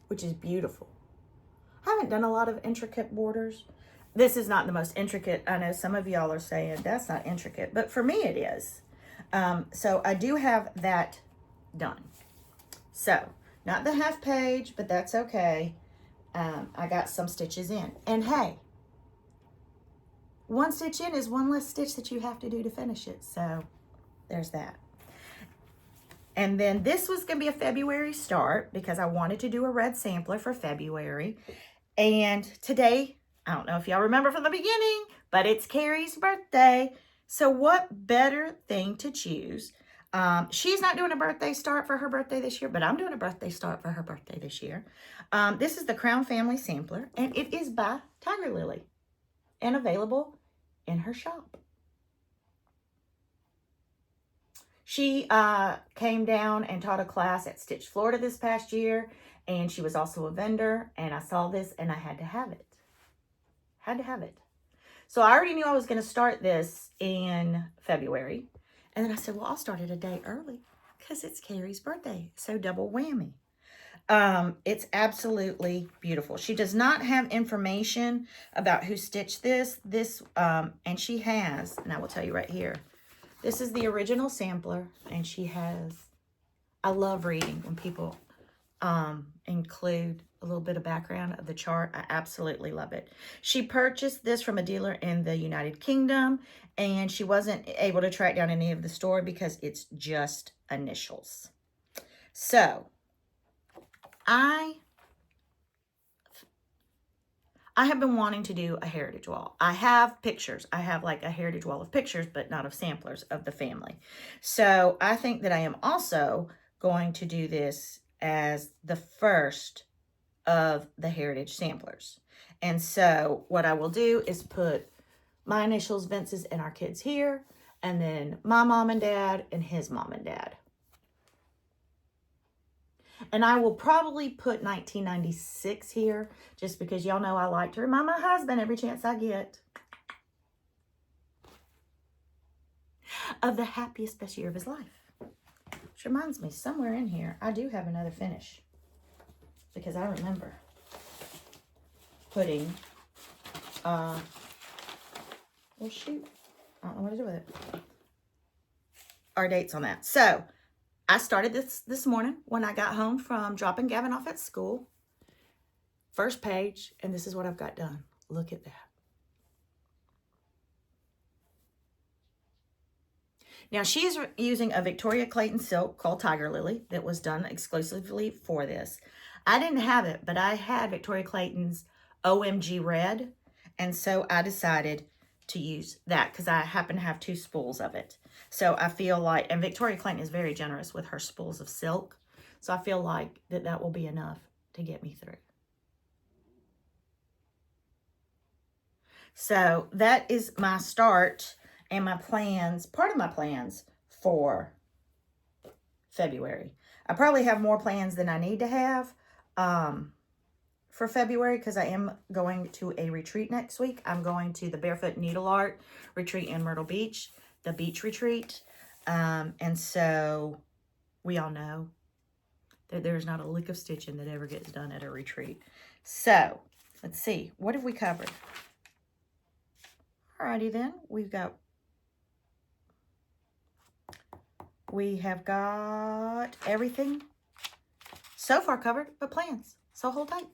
which is beautiful. I haven't done a lot of intricate borders. This is not the most intricate. I know some of y'all are saying that's not intricate, but for me it is. So I do have that done. So not the half page, but that's okay. I got some stitches in. And hey, one stitch in is one less stitch that you have to do to finish it. So there's that. And then this was going to be a February start because I wanted to do a red sampler for February. And today, I don't know if y'all remember from the beginning, but it's Carrie's birthday. So what better thing to choose? She's not doing a birthday start for her birthday this year, but I'm doing a birthday start for her birthday this year. This is the Crown Family Sampler, and it is by Tiger Lily and available in her shop. She came down and taught a class at Stitch Florida this past year, and she was also a vendor, and I saw this, and I had to have it. Had to have it. So I already knew I was going to start this in February, and then I said, well, I'll start it a day early because it's Carrie's birthday, so double whammy. It's absolutely beautiful. She does not have information about who stitched this, and she has, and I will tell you right here, this is the original sampler, and she has, I love reading when people include a little bit of background of the chart. I absolutely love it. She purchased this from a dealer in the United Kingdom, and she wasn't able to track down any of the store because it's just initials. So, I have been wanting to do a heritage wall. I have pictures. I have like a heritage wall of pictures, but not of samplers of the family. So I think that I am also going to do this as the first of the heritage samplers. And so what I will do is put my initials, Vince's, and our kids here, and then my mom and dad and his mom and dad. And I will probably put 1996 here, just because y'all know I like to remind my husband every chance I get of the happiest, best year of his life. Which reminds me, somewhere in here, I do have another finish, because I remember. putting, well, shoot, I don't know what to do with it. Our dates on that. So I started this morning when I got home from dropping Gavin off at school. First page, and this is what I've got done. Look at that. Now, she's using a Victoria Clayton silk called Tiger Lily that was done exclusively for this. I didn't have it, but I had Victoria Clayton's OMG Red, and so I decided to use that because I happen to have 2 spools of it. So I feel like, and Victoria Clayton is very generous with her spools of silk, so I feel like that will be enough to get me through. So that is my start and my plans, part of my plans for February. I probably have more plans than I need to have for February because I am going to a retreat next week. I'm going to the Barefoot Needle Art retreat in Myrtle Beach, the beach retreat. And so we all know that there's not a lick of stitching that ever gets done at a retreat. So let's see, what have we covered? Alrighty then, we have got everything so far covered, but plans. So hold tight.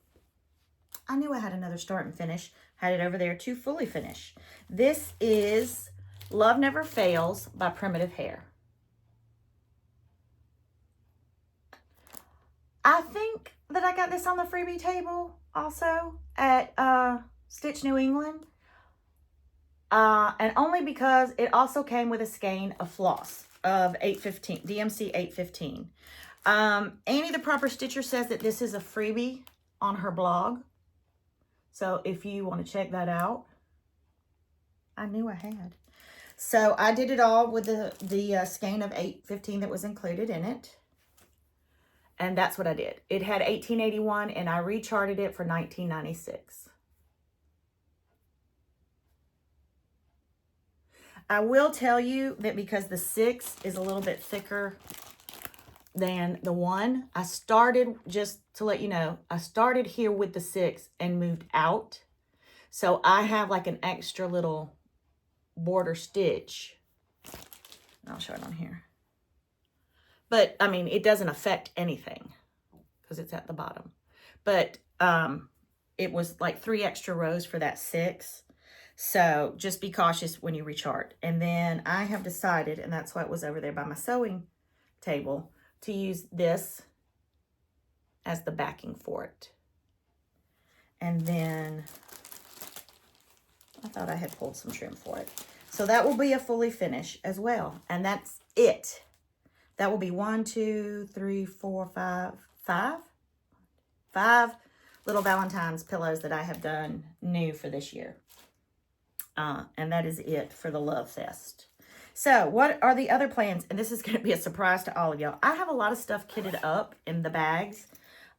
I knew I had another start and finish. Had it over there to fully finish. This is Love Never Fails by Primitive Hair. I think that I got this on the freebie table also at Stitch New England. And only because it also came with a skein of floss of 815, DMC 815. Annie the Proper Stitcher says that this is a freebie on her blog. So if you want to check that out, I knew I had. So I did it all with the skein of 815 that was included in it. And that's what I did. It had 1881 and I recharted it for 1996. I will tell you that because the 6 is a little bit thicker than the 1, I started, just to let you know, I started here with the 6 and moved out. So I have like an extra little border stitch. I'll show it on here. But, I mean, it doesn't affect anything because it's at the bottom. But it was like 3 extra rows for that 6. So just be cautious when you rechart. And then I have decided, and that's why it was over there by my sewing table, to use this as the backing for it. And then I thought I had pulled some trim for it. So that will be a fully finish as well. And that's it. That will be 1, 2, 3, 4, 5 little Valentine's pillows that I have done new for this year. And that is it for the Love Fest. So what are the other plans? And this is going to be a surprise to all of y'all. I have a lot of stuff kitted up in the bags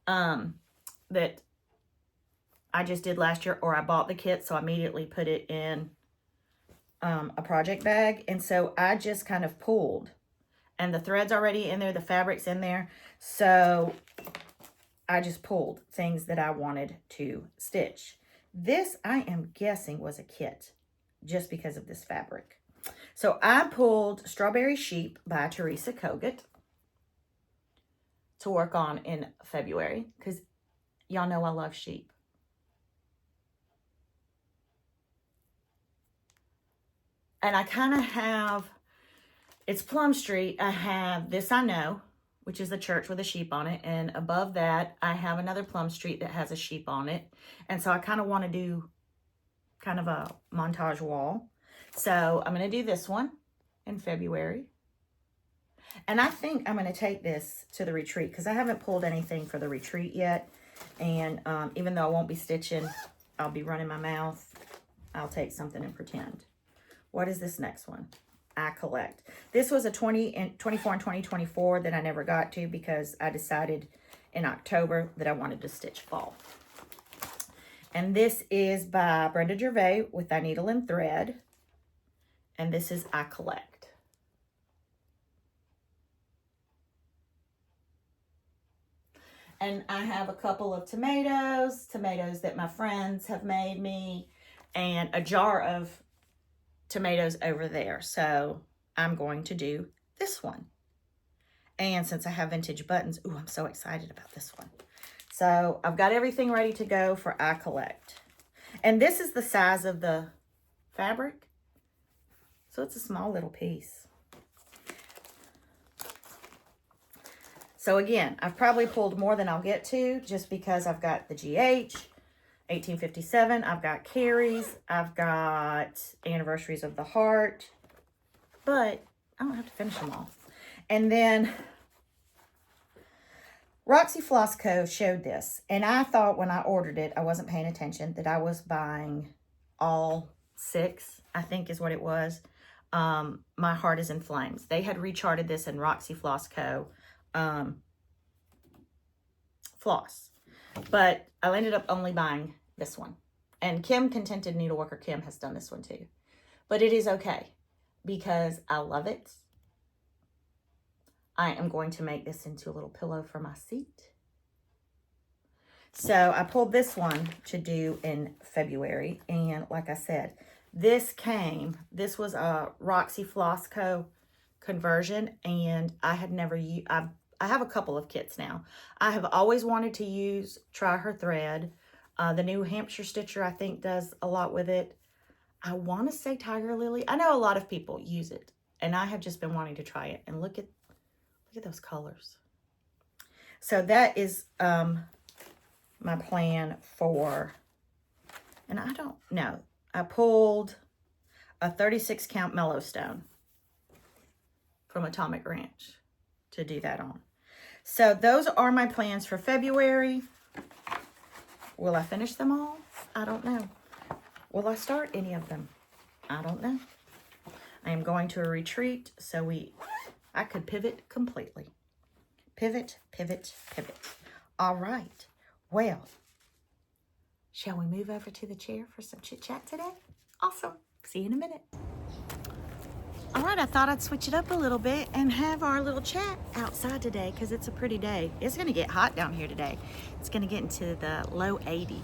that I just did last year, or I bought the kit, so I immediately put it in a project bag. And so I just kind of pulled. And the thread's already in there, the fabric's in there. So I just pulled things that I wanted to stitch. This, I am guessing, was a kit just because of this fabric. So I pulled Strawberry Sheep by Teresa Kogut to work on in February because y'all know I love sheep. And I kind of have, it's Plum Street. I have This I Know, which is the church with a sheep on it. And above that, I have another Plum Street that has a sheep on it. And so I kind of want to do kind of a montage wall. So I'm going to do this one in February. And I think I'm going to take this to the retreat because I haven't pulled anything for the retreat yet. And even though I won't be stitching, I'll be running my mouth. I'll take something and pretend. What is this next one? I Collect. This was a 24 and 2024 that I never got to because I decided in October that I wanted to stitch fall. And this is by Brenda Gervais with Thy Needle and Thread. And this is I Collect. And I have a couple of tomatoes that my friends have made me, and a jar of tomatoes over there. So I'm going to do this one. And since I have vintage buttons, ooh, I'm so excited about this one. So I've got everything ready to go for I Collect. And this is the size of the fabric. So it's a small little piece. So again, I've probably pulled more than I'll get to just because I've got the GH, 1857, I've got Carries, I've got Anniversaries of the Heart, but I don't have to finish them all. And then Roxy Floss Co. showed this, and I thought when I ordered it, I wasn't paying attention, that I was buying all 6, I think is what it was. My Heart is in Flames. They had recharted this in Roxy Floss Co. Floss. But I ended up only buying this one. And Kim Contented Needleworker Kim has done this one too. But it is okay because I love it. I am going to make this into a little pillow for my seat. So I pulled this one to do in February. And like I said, this was a Roxy Floss Co. conversion. And I had never used, I have a couple of kits now. I have always wanted to try her thread. The New Hampshire Stitcher, I think, does a lot with it. I want to say Tiger Lily. I know a lot of people use it, and I have just been wanting to try it. And look at those colors. So that is my plan for, and I don't know. I pulled a 36 count Mellowstone from Atomic Ranch to do that on. So those are my plans for February. Will I finish them all? I don't know. Will I start any of them? I don't know. I am going to a retreat, so I could pivot completely. Pivot, pivot, pivot. All right. Well, shall we move over to the chair for some chit-chat today? Awesome. See you in a minute. All right, I thought I'd switch it up a little bit and have our little chat outside today because it's a pretty day. It's going to get hot down here today. It's going to get into the low 80s.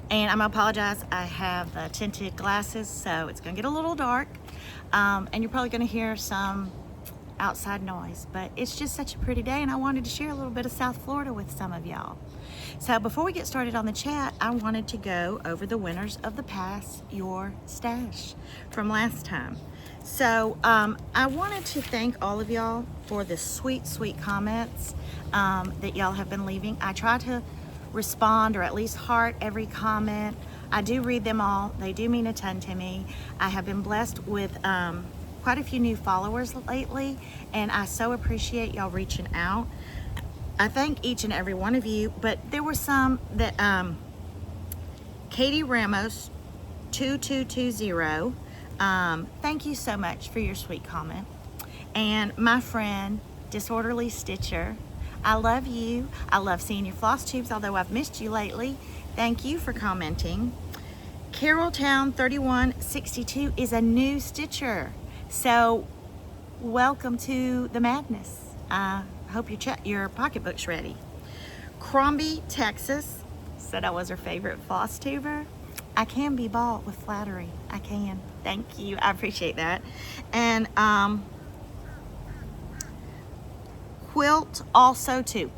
And I'm going to apologize. I have tinted glasses, so it's going to get a little dark. And you're probably going to hear some outside noise. But it's just such a pretty day, and I wanted to share a little bit of South Florida with some of y'all. So before we get started on the chat, I wanted to go over the winners of the Pass Your Stash from last time. So I wanted to thank all of y'all for the sweet, sweet comments that y'all have been leaving. I try to respond or at least heart every comment. I do read them all. They do mean a ton to me. I have been blessed with quite a few new followers lately, and I so appreciate y'all reaching out. I thank each and every one of you, but there were some that Katie Ramos 2220, thank you so much for your sweet comment. And my friend Disorderly Stitcher, I love you. I love seeing your floss tubes, although I've missed you lately. Thank you for commenting. Carrolltown 3162 is a new stitcher, so welcome to the madness. I hope your pocketbook's ready. Crombie, Texas, said I was her favorite floss tuber. I can be bought with flattery. I can. Thank you. I appreciate that. And Quilt also too.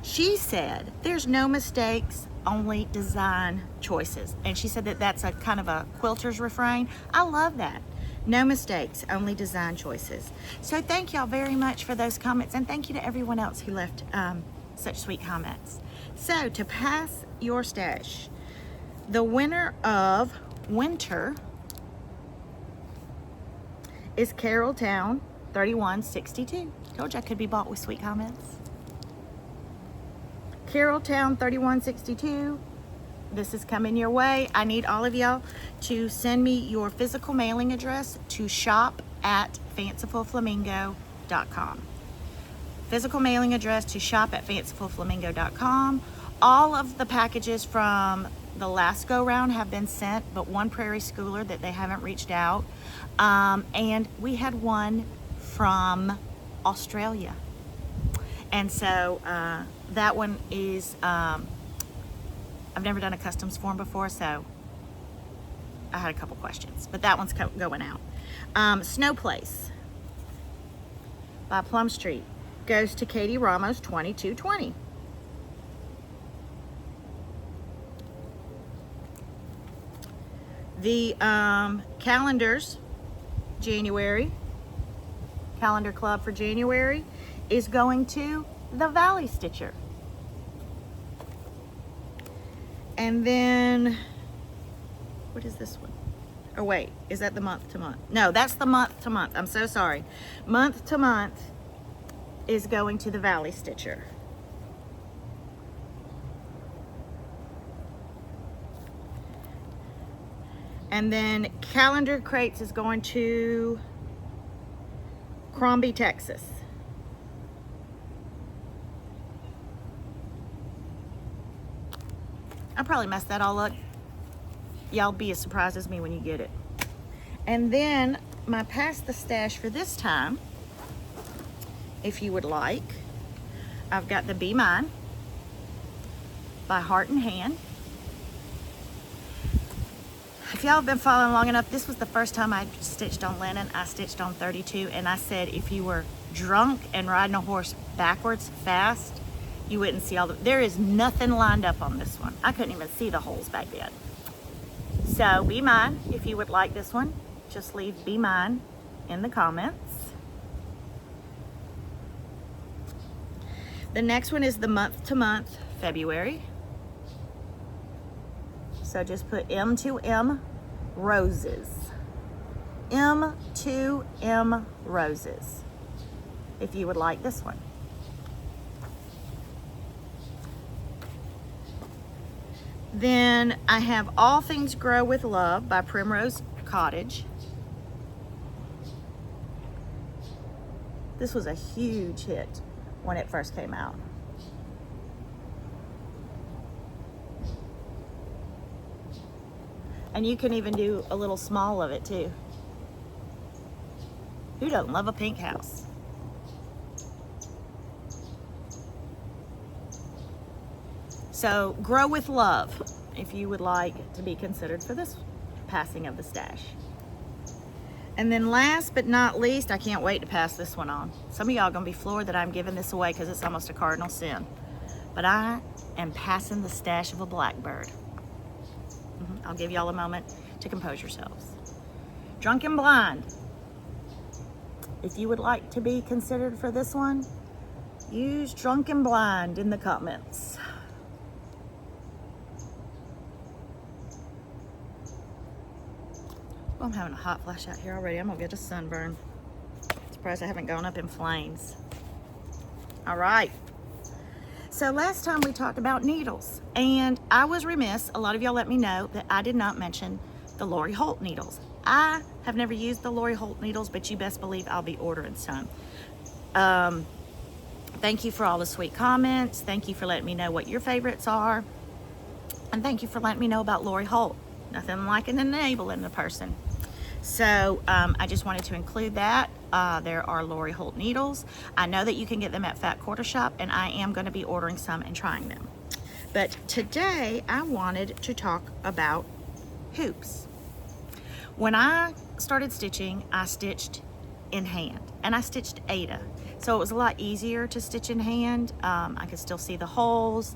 She said there's no mistakes, only design choices. And she said that that's a kind of a quilter's refrain. I love that. No mistakes, only design choices. So thank y'all very much for those comments, and thank you to everyone else who left such sweet comments. So to pass your stash, the winner of winter is Carrolltown 3162. Told you I could be bought with sweet comments. Carrolltown 3162. This is coming your way. I need all of y'all to send me your physical mailing address to shop@fancifulflamingo.com. Physical mailing address to shop@fancifulflamingo.com. All of the packages from the last go round have been sent, but one Prairie Schooler that they haven't reached out. And we had one from Australia. And so that one is, I've never done a customs form before, so I had a couple questions, but that one's going out. Snow Place by Plum Street goes to Katie Ramos, 2220. The calendars, January, calendar club for January is going to the Valley Stitcher. And then, what is this one? Oh wait, is that the month to month? No, that's the month to month. I'm so sorry. Month to month is going to the Valley Stitcher. And then calendar crates is going to Crombie, Texas. I probably messed that all up. Y'all be as surprised as me when you get it. And then my pass the stash for this time, if you would like, I've got the Be Mine by Heart and Hand. If y'all have been following long enough, this was the first time I stitched on linen. I stitched on 32, and I said if you were drunk and riding a horse backwards fast, you wouldn't see all the, there is nothing lined up on this one. I couldn't even see the holes back then. So Be Mine, if you would like this one, just leave Be Mine in the comments. The next one is the month to month, February. So just put M2M Roses. M2M Roses, if you would like this one. Then I have All Things Grow with Love by Primrose Cottage. This was a huge hit when it first came out. And you can even do a little small of it too. Who doesn't love a pink house? So Grow with Love, if you would like to be considered for this passing of the stash. And then last but not least, I can't wait to pass this one on. Some of y'all gonna be floored that I'm giving this away because it's almost a cardinal sin. But I am passing the stash of a blackbird. I'll give y'all a moment to compose yourselves. Drunk and Blind. If you would like to be considered for this one, use Drunk and Blind in the comments. I'm having a hot flash out here already. I'm gonna get a sunburn. Surprised I haven't gone up in flames. All right. So last time we talked about needles, and I was remiss. A lot of y'all let me know that I did not mention the Lori Holt needles. I have never used the Lori Holt needles, but you best believe I'll be ordering some. Thank you for all the sweet comments. Thank you for letting me know what your favorites are. And thank you for letting me know about Lori Holt. Nothing like an enabling a person. So I just wanted to include that. There are Lori Holt needles. I know that you can get them at Fat Quarter Shop, and I am going to be ordering some and trying them. But today I wanted to talk about hoops. When I started stitching, I stitched in hand, and I stitched Ada. So it was a lot easier to stitch in hand. I could still see the holes.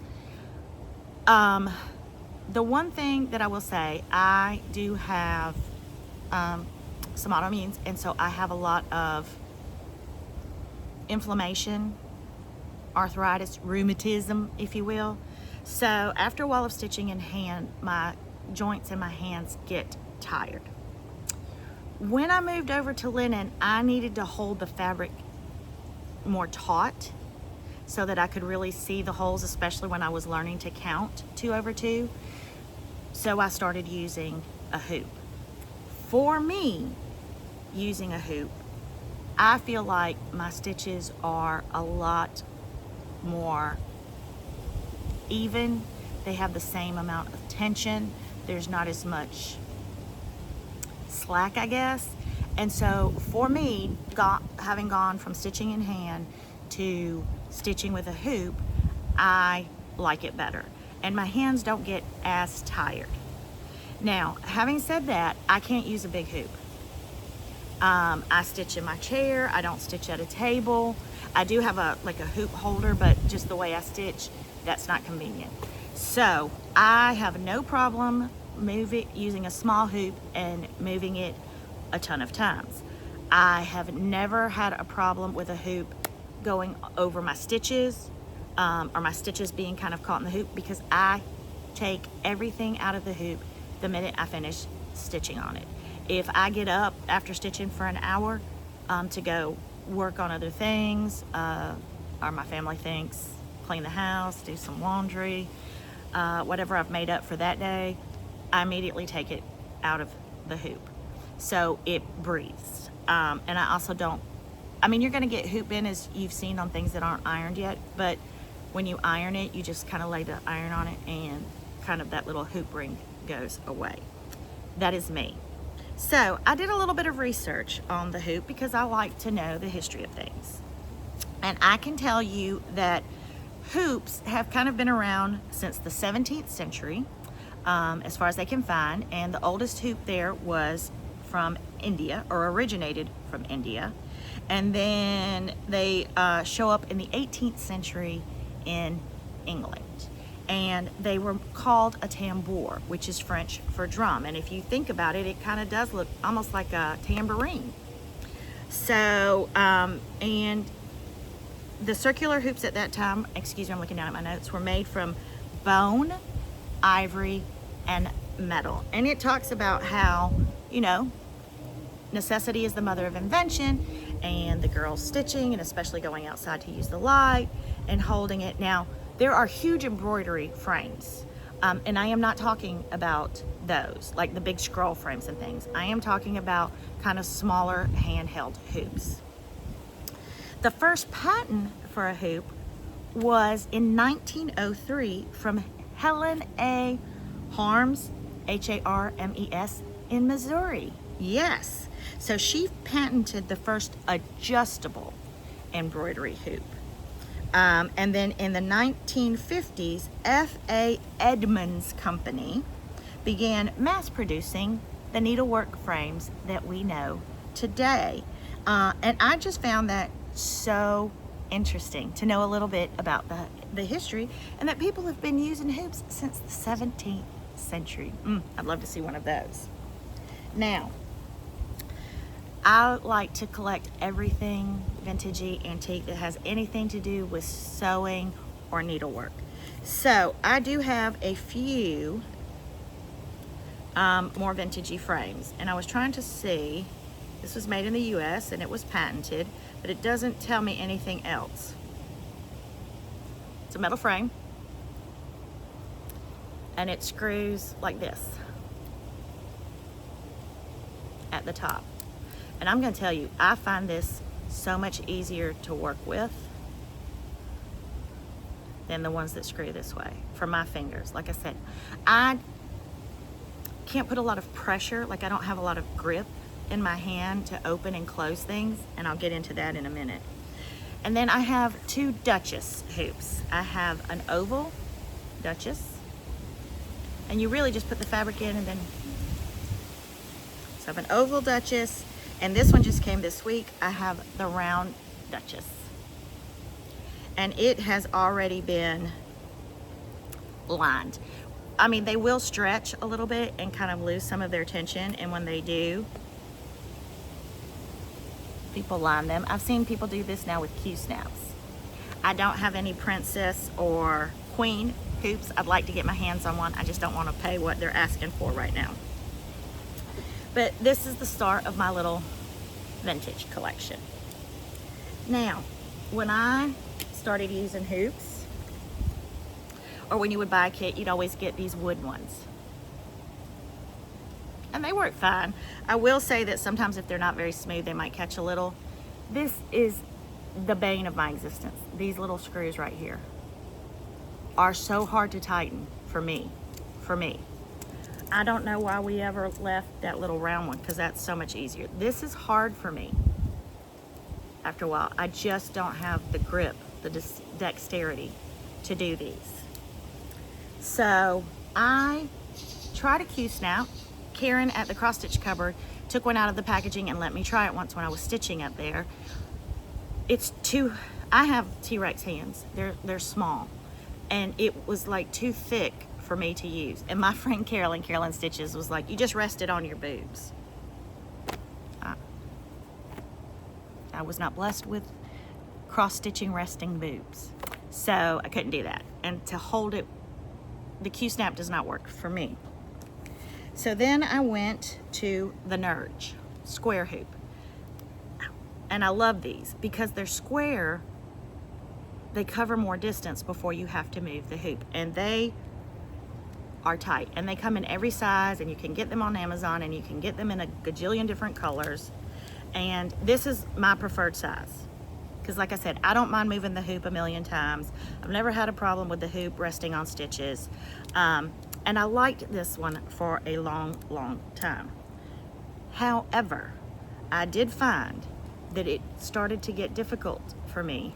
The one thing that I will say, I do have some autoimmunes, and so I have a lot of inflammation, arthritis, rheumatism, if you will. So after a while of stitching in hand, my joints and my hands get tired. When I moved over to linen, I needed to hold the fabric more taut so that I could really see the holes, especially when I was learning to count 2 over 2. So I started using a hoop. For me, using a hoop, I feel like my stitches are a lot more even. They have the same amount of tension. There's not as much slack, I guess. And so for me, having gone from stitching in hand to stitching with a hoop, I like it better. And my hands don't get as tired. Now, having said that, I can't use a big hoop. I stitch in my chair. I don't stitch at a table. I do have a hoop holder, but just the way I stitch, that's not convenient. So I have no problem using a small hoop and moving it a ton of times. I have never had a problem with a hoop going over my stitches, or my stitches being kind of caught in the hoop, because I take everything out of the hoop the minute I finish stitching on it. If I get up after stitching for an hour to go work on other things, or my family thinks, clean the house, do some laundry, whatever I've made up for that day, I immediately take it out of the hoop so it breathes. And I also don't, I mean, you're going to get hoop in, as you've seen on things that aren't ironed yet, but when you iron it, you just kind of lay the iron on it and kind of that little hoop ring goes away. That is me. So I did a little bit of research on the hoop because I like to know the history of things. And I can tell you that hoops have kind of been around since the 17th century, as far as they can find. And the oldest hoop there was from India, or originated from India. And then they show up in the 18th century in England. And they were called a tambour, which is French for drum. And if you think about it, it kind of does look almost like a tambourine. So, and the circular hoops at that time, excuse me, I'm looking down at my notes, were made from bone, ivory, and metal. And it talks about how, you know, necessity is the mother of invention, and the girls stitching, and especially going outside to use the light and holding it. Now, there are huge embroidery frames, and I am not talking about those, like the big scroll frames and things. I am talking about kind of smaller handheld hoops. The first patent for a hoop was in 1903 from Helen A. Harms, Harmes, in Missouri. Yes, so she patented the first adjustable embroidery hoop. And then in the 1950s, F.A. Edmonds Company began mass producing the needlework frames that we know today. And I just found that so interesting to know a little bit about the history, and that people have been using hoops since the 17th century. I'd love to see one of those. Now, I like to collect everything vintagey, antique that has anything to do with sewing or needlework. So I do have a few more vintagey frames, and I was trying to see, this was made in the US and it was patented, but it doesn't tell me anything else. It's a metal frame, and it screws like this at the top. And I'm going to tell you, I find this so much easier to work with than the ones that screw this way for my fingers. Like I said, I can't put a lot of pressure, like I don't have a lot of grip in my hand to open and close things, and I'll get into that in a minute. And then I have two Duchess hoops. I have an oval Duchess, and you really just put the fabric in and then, so I have an oval Duchess. And this one just came this week. I have the round Duchess. And it has already been lined. I mean, they will stretch a little bit and kind of lose some of their tension. And when they do, people line them. I've seen people do this now with Q-snaps. I don't have any princess or queen hoops. I'd like to get my hands on one. I just don't want to pay what they're asking for right now. But this is the start of my little vintage collection. Now, when I started using hoops, or when you would buy a kit, you'd always get these wood ones. And they work fine. I will say that sometimes if they're not very smooth, they might catch a little. This is the bane of my existence. These little screws right here are so hard to tighten for me. I don't know why we ever left that little round one, because that's so much easier. This is hard for me after a while. I just don't have the grip the dexterity to do these. So I tried a Q-snap. Karen at the cross stitch cupboard took one out of the packaging and let me try it once when I was stitching up there. I have T-Rex hands. They're small, and it was like too thick for me to use. And my friend Carolyn Stitches was like, you just rest it on your boobs. I was not blessed with cross-stitching resting boobs, so I couldn't do that. And to hold it, the Q-snap does not work for me. So then I went to the Nerge square hoop. And I love these because they're square. They cover more distance before you have to move the hoop. And they are tight. And they come in every size, and you can get them on Amazon, and you can get them in a gajillion different colors. And this is my preferred size. Because like I said, I don't mind moving the hoop a million times. I've never had a problem with the hoop resting on stitches. And I liked this one for a long, long time. However, I did find that it started to get difficult for me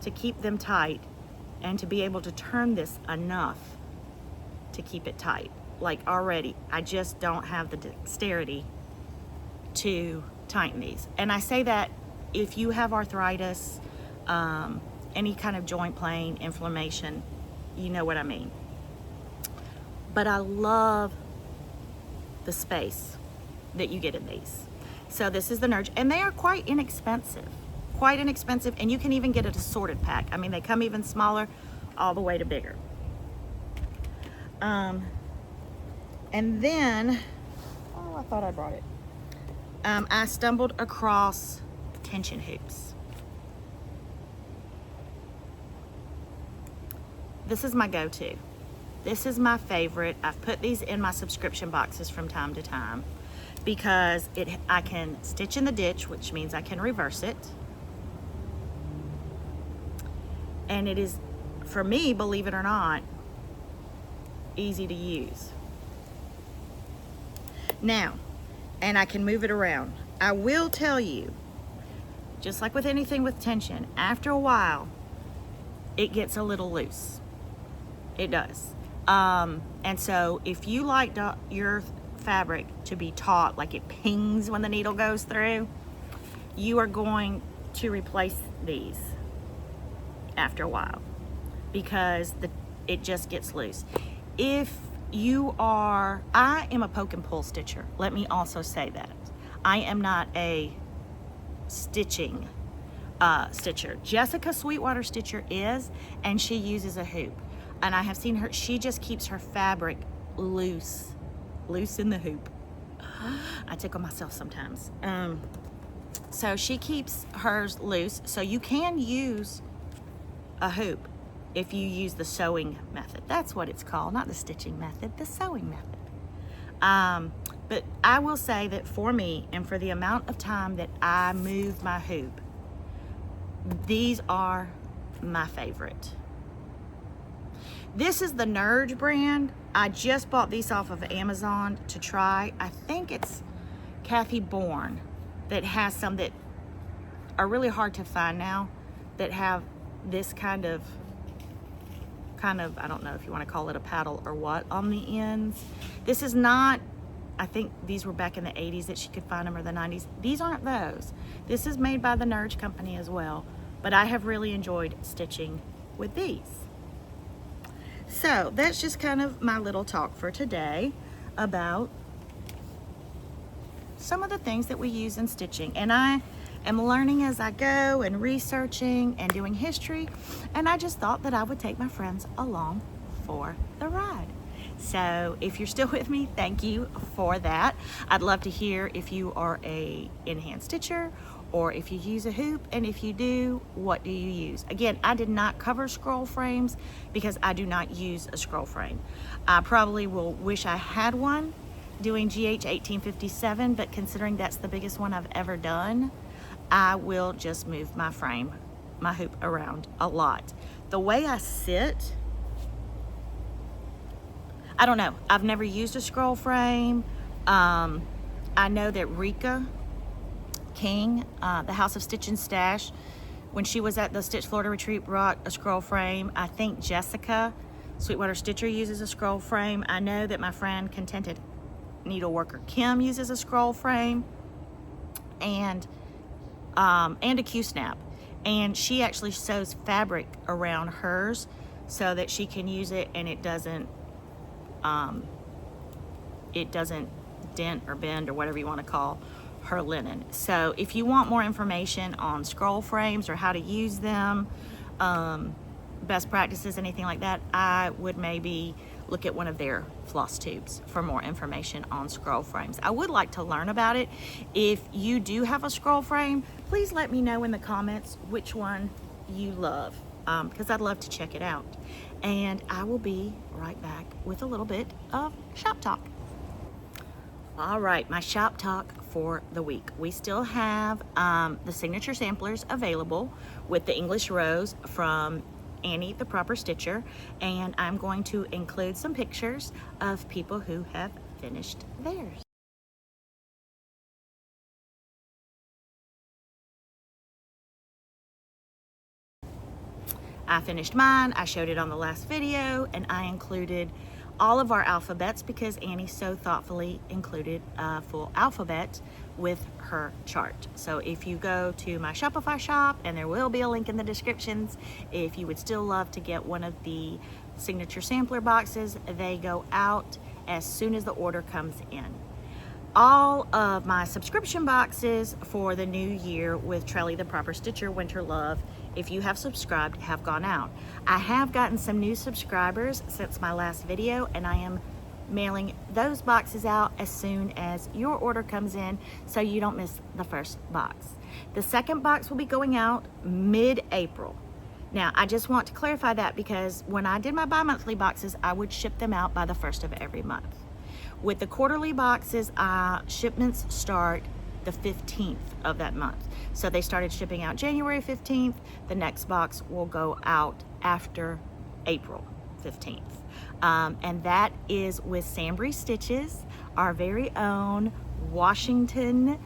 to keep them tight and to be able to turn this enough to keep it tight. Like already, I just don't have the dexterity to tighten these. And I say that if you have arthritis, any kind of joint pain, inflammation, you know what I mean. But I love the space that you get in these. So this is the Nerge, and they are quite inexpensive, and you can even get it assorted pack. I mean, they come even smaller all the way to bigger. And then, I thought I brought it. I stumbled across tension hoops. This is my go-to. This is my favorite. I've put these in my subscription boxes from time to time because I can stitch in the ditch, which means I can reverse it. And it is, for me, believe it or not, easy to use. Now, and I can move it around. I will tell you, just like with anything with tension, after a while, it gets a little loose. It does. And so if you like your fabric to be taut, like it pings when the needle goes through, you are going to replace these after a while because it just gets loose. If you are, I am a poke and pull stitcher. Let me also say that. I am not a stitching stitcher. Jessica Sweetwater Stitcher is, and she uses a hoop. And I have seen her, she just keeps her fabric loose in the hoop. I tickle myself sometimes. So she keeps hers loose. So you can use a hoop if you use the sewing method. That's what it's called, not the stitching method, the sewing method. But I will say that for me, and for the amount of time that I move my hoop, these are my favorite. This is the Nerge brand. I just bought these off of Amazon to try. I think it's Kathy Bourne that has some that are really hard to find now that have this kind of, I don't know if you want to call it a paddle or what, on the ends. This is not, I think these were back in the 80s that she could find them, or the 90s. These aren't those. This is made by the Nerge company as well, but I have really enjoyed stitching with these. So that's just kind of my little talk for today about some of the things that we use in stitching. And I am learning as I go and researching and doing history. And I just thought that I would take my friends along for the ride. So if you're still with me, thank you for that. I'd love to hear if you are a in-hand stitcher or if you use a hoop, and if you do, what do you use? Again, I did not cover scroll frames because I do not use a scroll frame. I probably will wish I had one doing GH 1857, but considering that's the biggest one I've ever done, I will just move my frame, my hoop around a lot. The way I sit, I don't know. I've never used a scroll frame. I know that Rika King, the House of Stitch and Stash, when she was at the Stitch Florida Retreat, brought a scroll frame. I think Jessica, Sweetwater Stitcher, uses a scroll frame. I know that my friend Contented Needleworker Kim uses a scroll frame, and a Q-snap. And she actually sews fabric around hers so that she can use it and it doesn't dent or bend or whatever you want to call her linen. So if you want more information on scroll frames or how to use them, best practices, anything like that, I would maybe look at one of their floss tubes for more information on scroll frames. I would like to learn about it. If you do have a scroll frame, please let me know in the comments which one you love, because I'd love to check it out. And I will be right back with a little bit of shop talk. All right, my shop talk for the week. We still have the signature samplers available with the English Rose from Annie the Proper Stitcher, and I'm going to include some pictures of people who have finished theirs. I finished mine, I showed it on the last video, and I included all of our alphabets because Annie so thoughtfully included a full alphabet with her chart. So if you go to my Shopify shop, and there will be a link in the descriptions, if you would still love to get one of the signature sampler boxes, they go out as soon as the order comes in. All of my subscription boxes for the new year with Trelly the Proper Stitcher Winter Love, if you have subscribed, have gone out. I have gotten some new subscribers since my last video, and I am mailing those boxes out as soon as your order comes in so you don't miss the first box. The second box will be going out mid-April. Now, I just want to clarify that because when I did my bi-monthly boxes, I would ship them out by the first of every month. With the quarterly boxes, shipments start the 15th of that month. So they started shipping out January 15th. The next box will go out after April 15th. And that is with Sambry Stitches, our very own Washington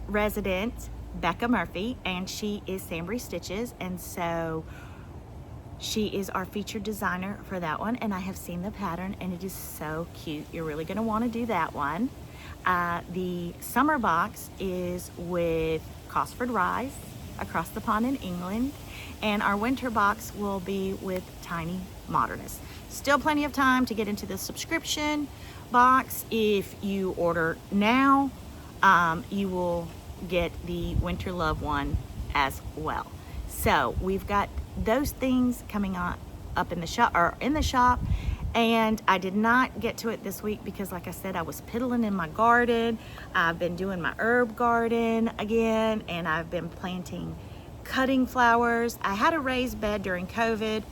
resident, Becca Murphy, and she is Sambry Stitches. And so she is our featured designer for that one, and I have seen the pattern and it is so cute. You're really gonna wanna do that one. The summer box is with Cosford Rise across the pond in England, and our winter box will be with Tiny Modernist. Still plenty of time to get into the subscription box. If you order now, you will get the Winter Love one as well. So we've got those things coming on up in the shop, and I did not get to it this week because, like I said, I was piddling in my garden. I've been doing my herb garden again, and I've been planting cutting flowers. I had a raised bed during COVID,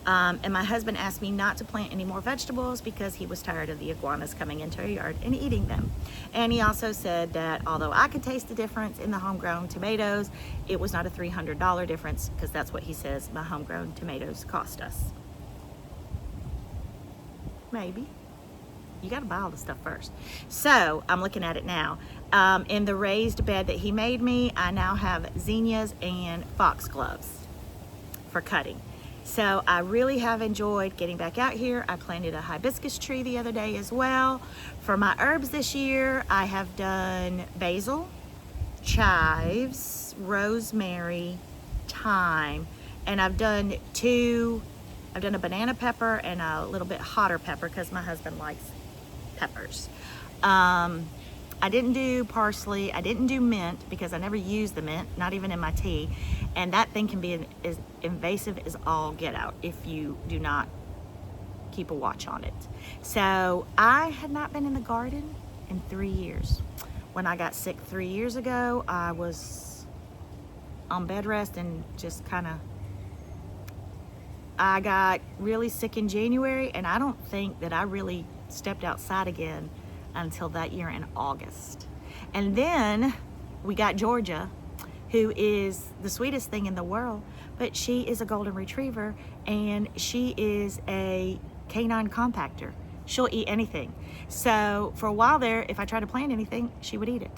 and my husband asked me not to plant any more vegetables because he was tired of the iguanas coming into our yard and eating them. And he also said that although I could taste the difference in the homegrown tomatoes, it was not a $300 difference, because that's what he says my homegrown tomatoes cost us. Maybe. You got to buy all the stuff first. So I'm looking at it now. In the raised bed that he made me, I now have zinnias and foxgloves for cutting. So I really have enjoyed getting back out here. I planted a hibiscus tree the other day as well. For my herbs this year, I have done basil, chives, rosemary, thyme, and I've done a banana pepper and a little bit hotter pepper because my husband likes peppers. I didn't do parsley. I didn't do mint because I never use the mint, not even in my tea. And that thing can be as invasive as all get out if you do not keep a watch on it. So I had not been in the garden in 3 years. When I got sick 3 years ago, I was on bed rest and just I got really sick in January, and I don't think that I really stepped outside again until that year in August. And then we got Georgia, who is the sweetest thing in the world, but she is a golden retriever and she is a canine compactor. She'll eat anything. So for a while there, if I tried to plant anything, she would eat it.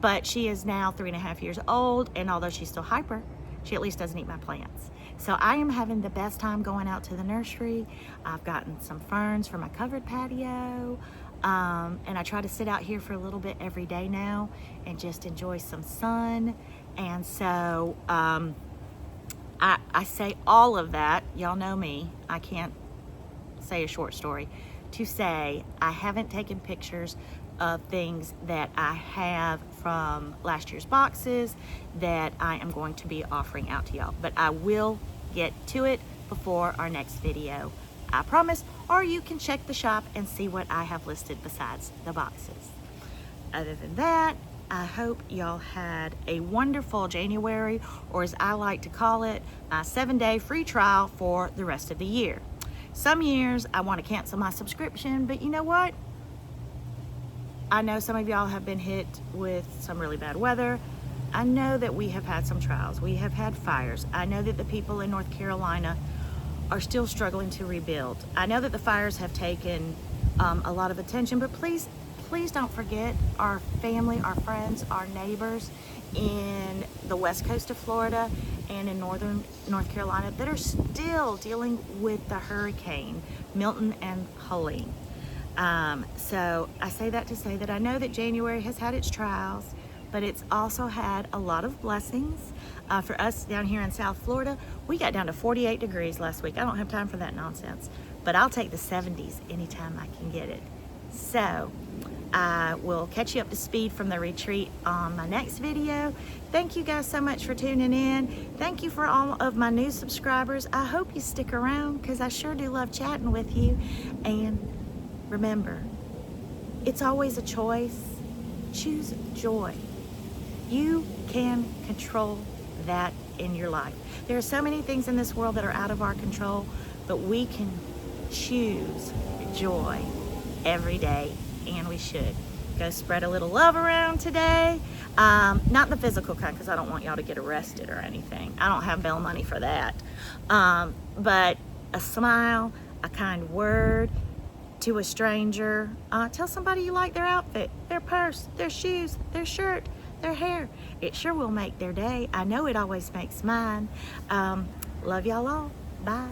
but she is now 3.5 years old, and although she's still hyper, she at least doesn't eat my plants. So I am having the best time going out to the nursery. I've gotten some ferns for my covered patio, and I try to sit out here for a little bit every day now and just enjoy some sun. And so I say all of that, y'all know me, I can't say a short story, to say I haven't taken pictures of things that I have from last year's boxes that I am going to be offering out to y'all. But I will get to it before our next video, I promise. Or you can check the shop and see what I have listed besides the boxes. Other than that, I hope y'all had a wonderful January, or as I like to call it, my 7-day free trial for the rest of the year. Some years I want to cancel my subscription, but you know what? I know some of y'all have been hit with some really bad weather. I know that we have had some trials. We have had fires. I know that the people in North Carolina are still struggling to rebuild. I know that the fires have taken a lot of attention, but please don't forget our family, our friends, our neighbors in the west coast of Florida and in northern North Carolina that are still dealing with the hurricane Milton and Helene. So I say that to say that I know that January has had its trials, but it's also had a lot of blessings. For us down here in South Florida, we got down to 48 degrees last week. I don't have time for that nonsense, but I'll take the 70s anytime I can get it. So I will catch you up to speed from the retreat on my next video. Thank you guys so much for tuning in. Thank you for all of my new subscribers. I hope you stick around because I sure do love chatting with you. And remember, it's always a choice. Choose joy. You can control that in your life. There are so many things in this world that are out of our control, but we can choose joy every day, and we should. Go spread a little love around today. Not the physical kind, because I don't want y'all to get arrested or anything. I don't have bail money for that. But a smile, a kind word to a stranger. Tell somebody you like their outfit, their purse, their shoes, their shirt, their hair. It sure will make their day. I know it always makes mine. Love y'all all. Bye.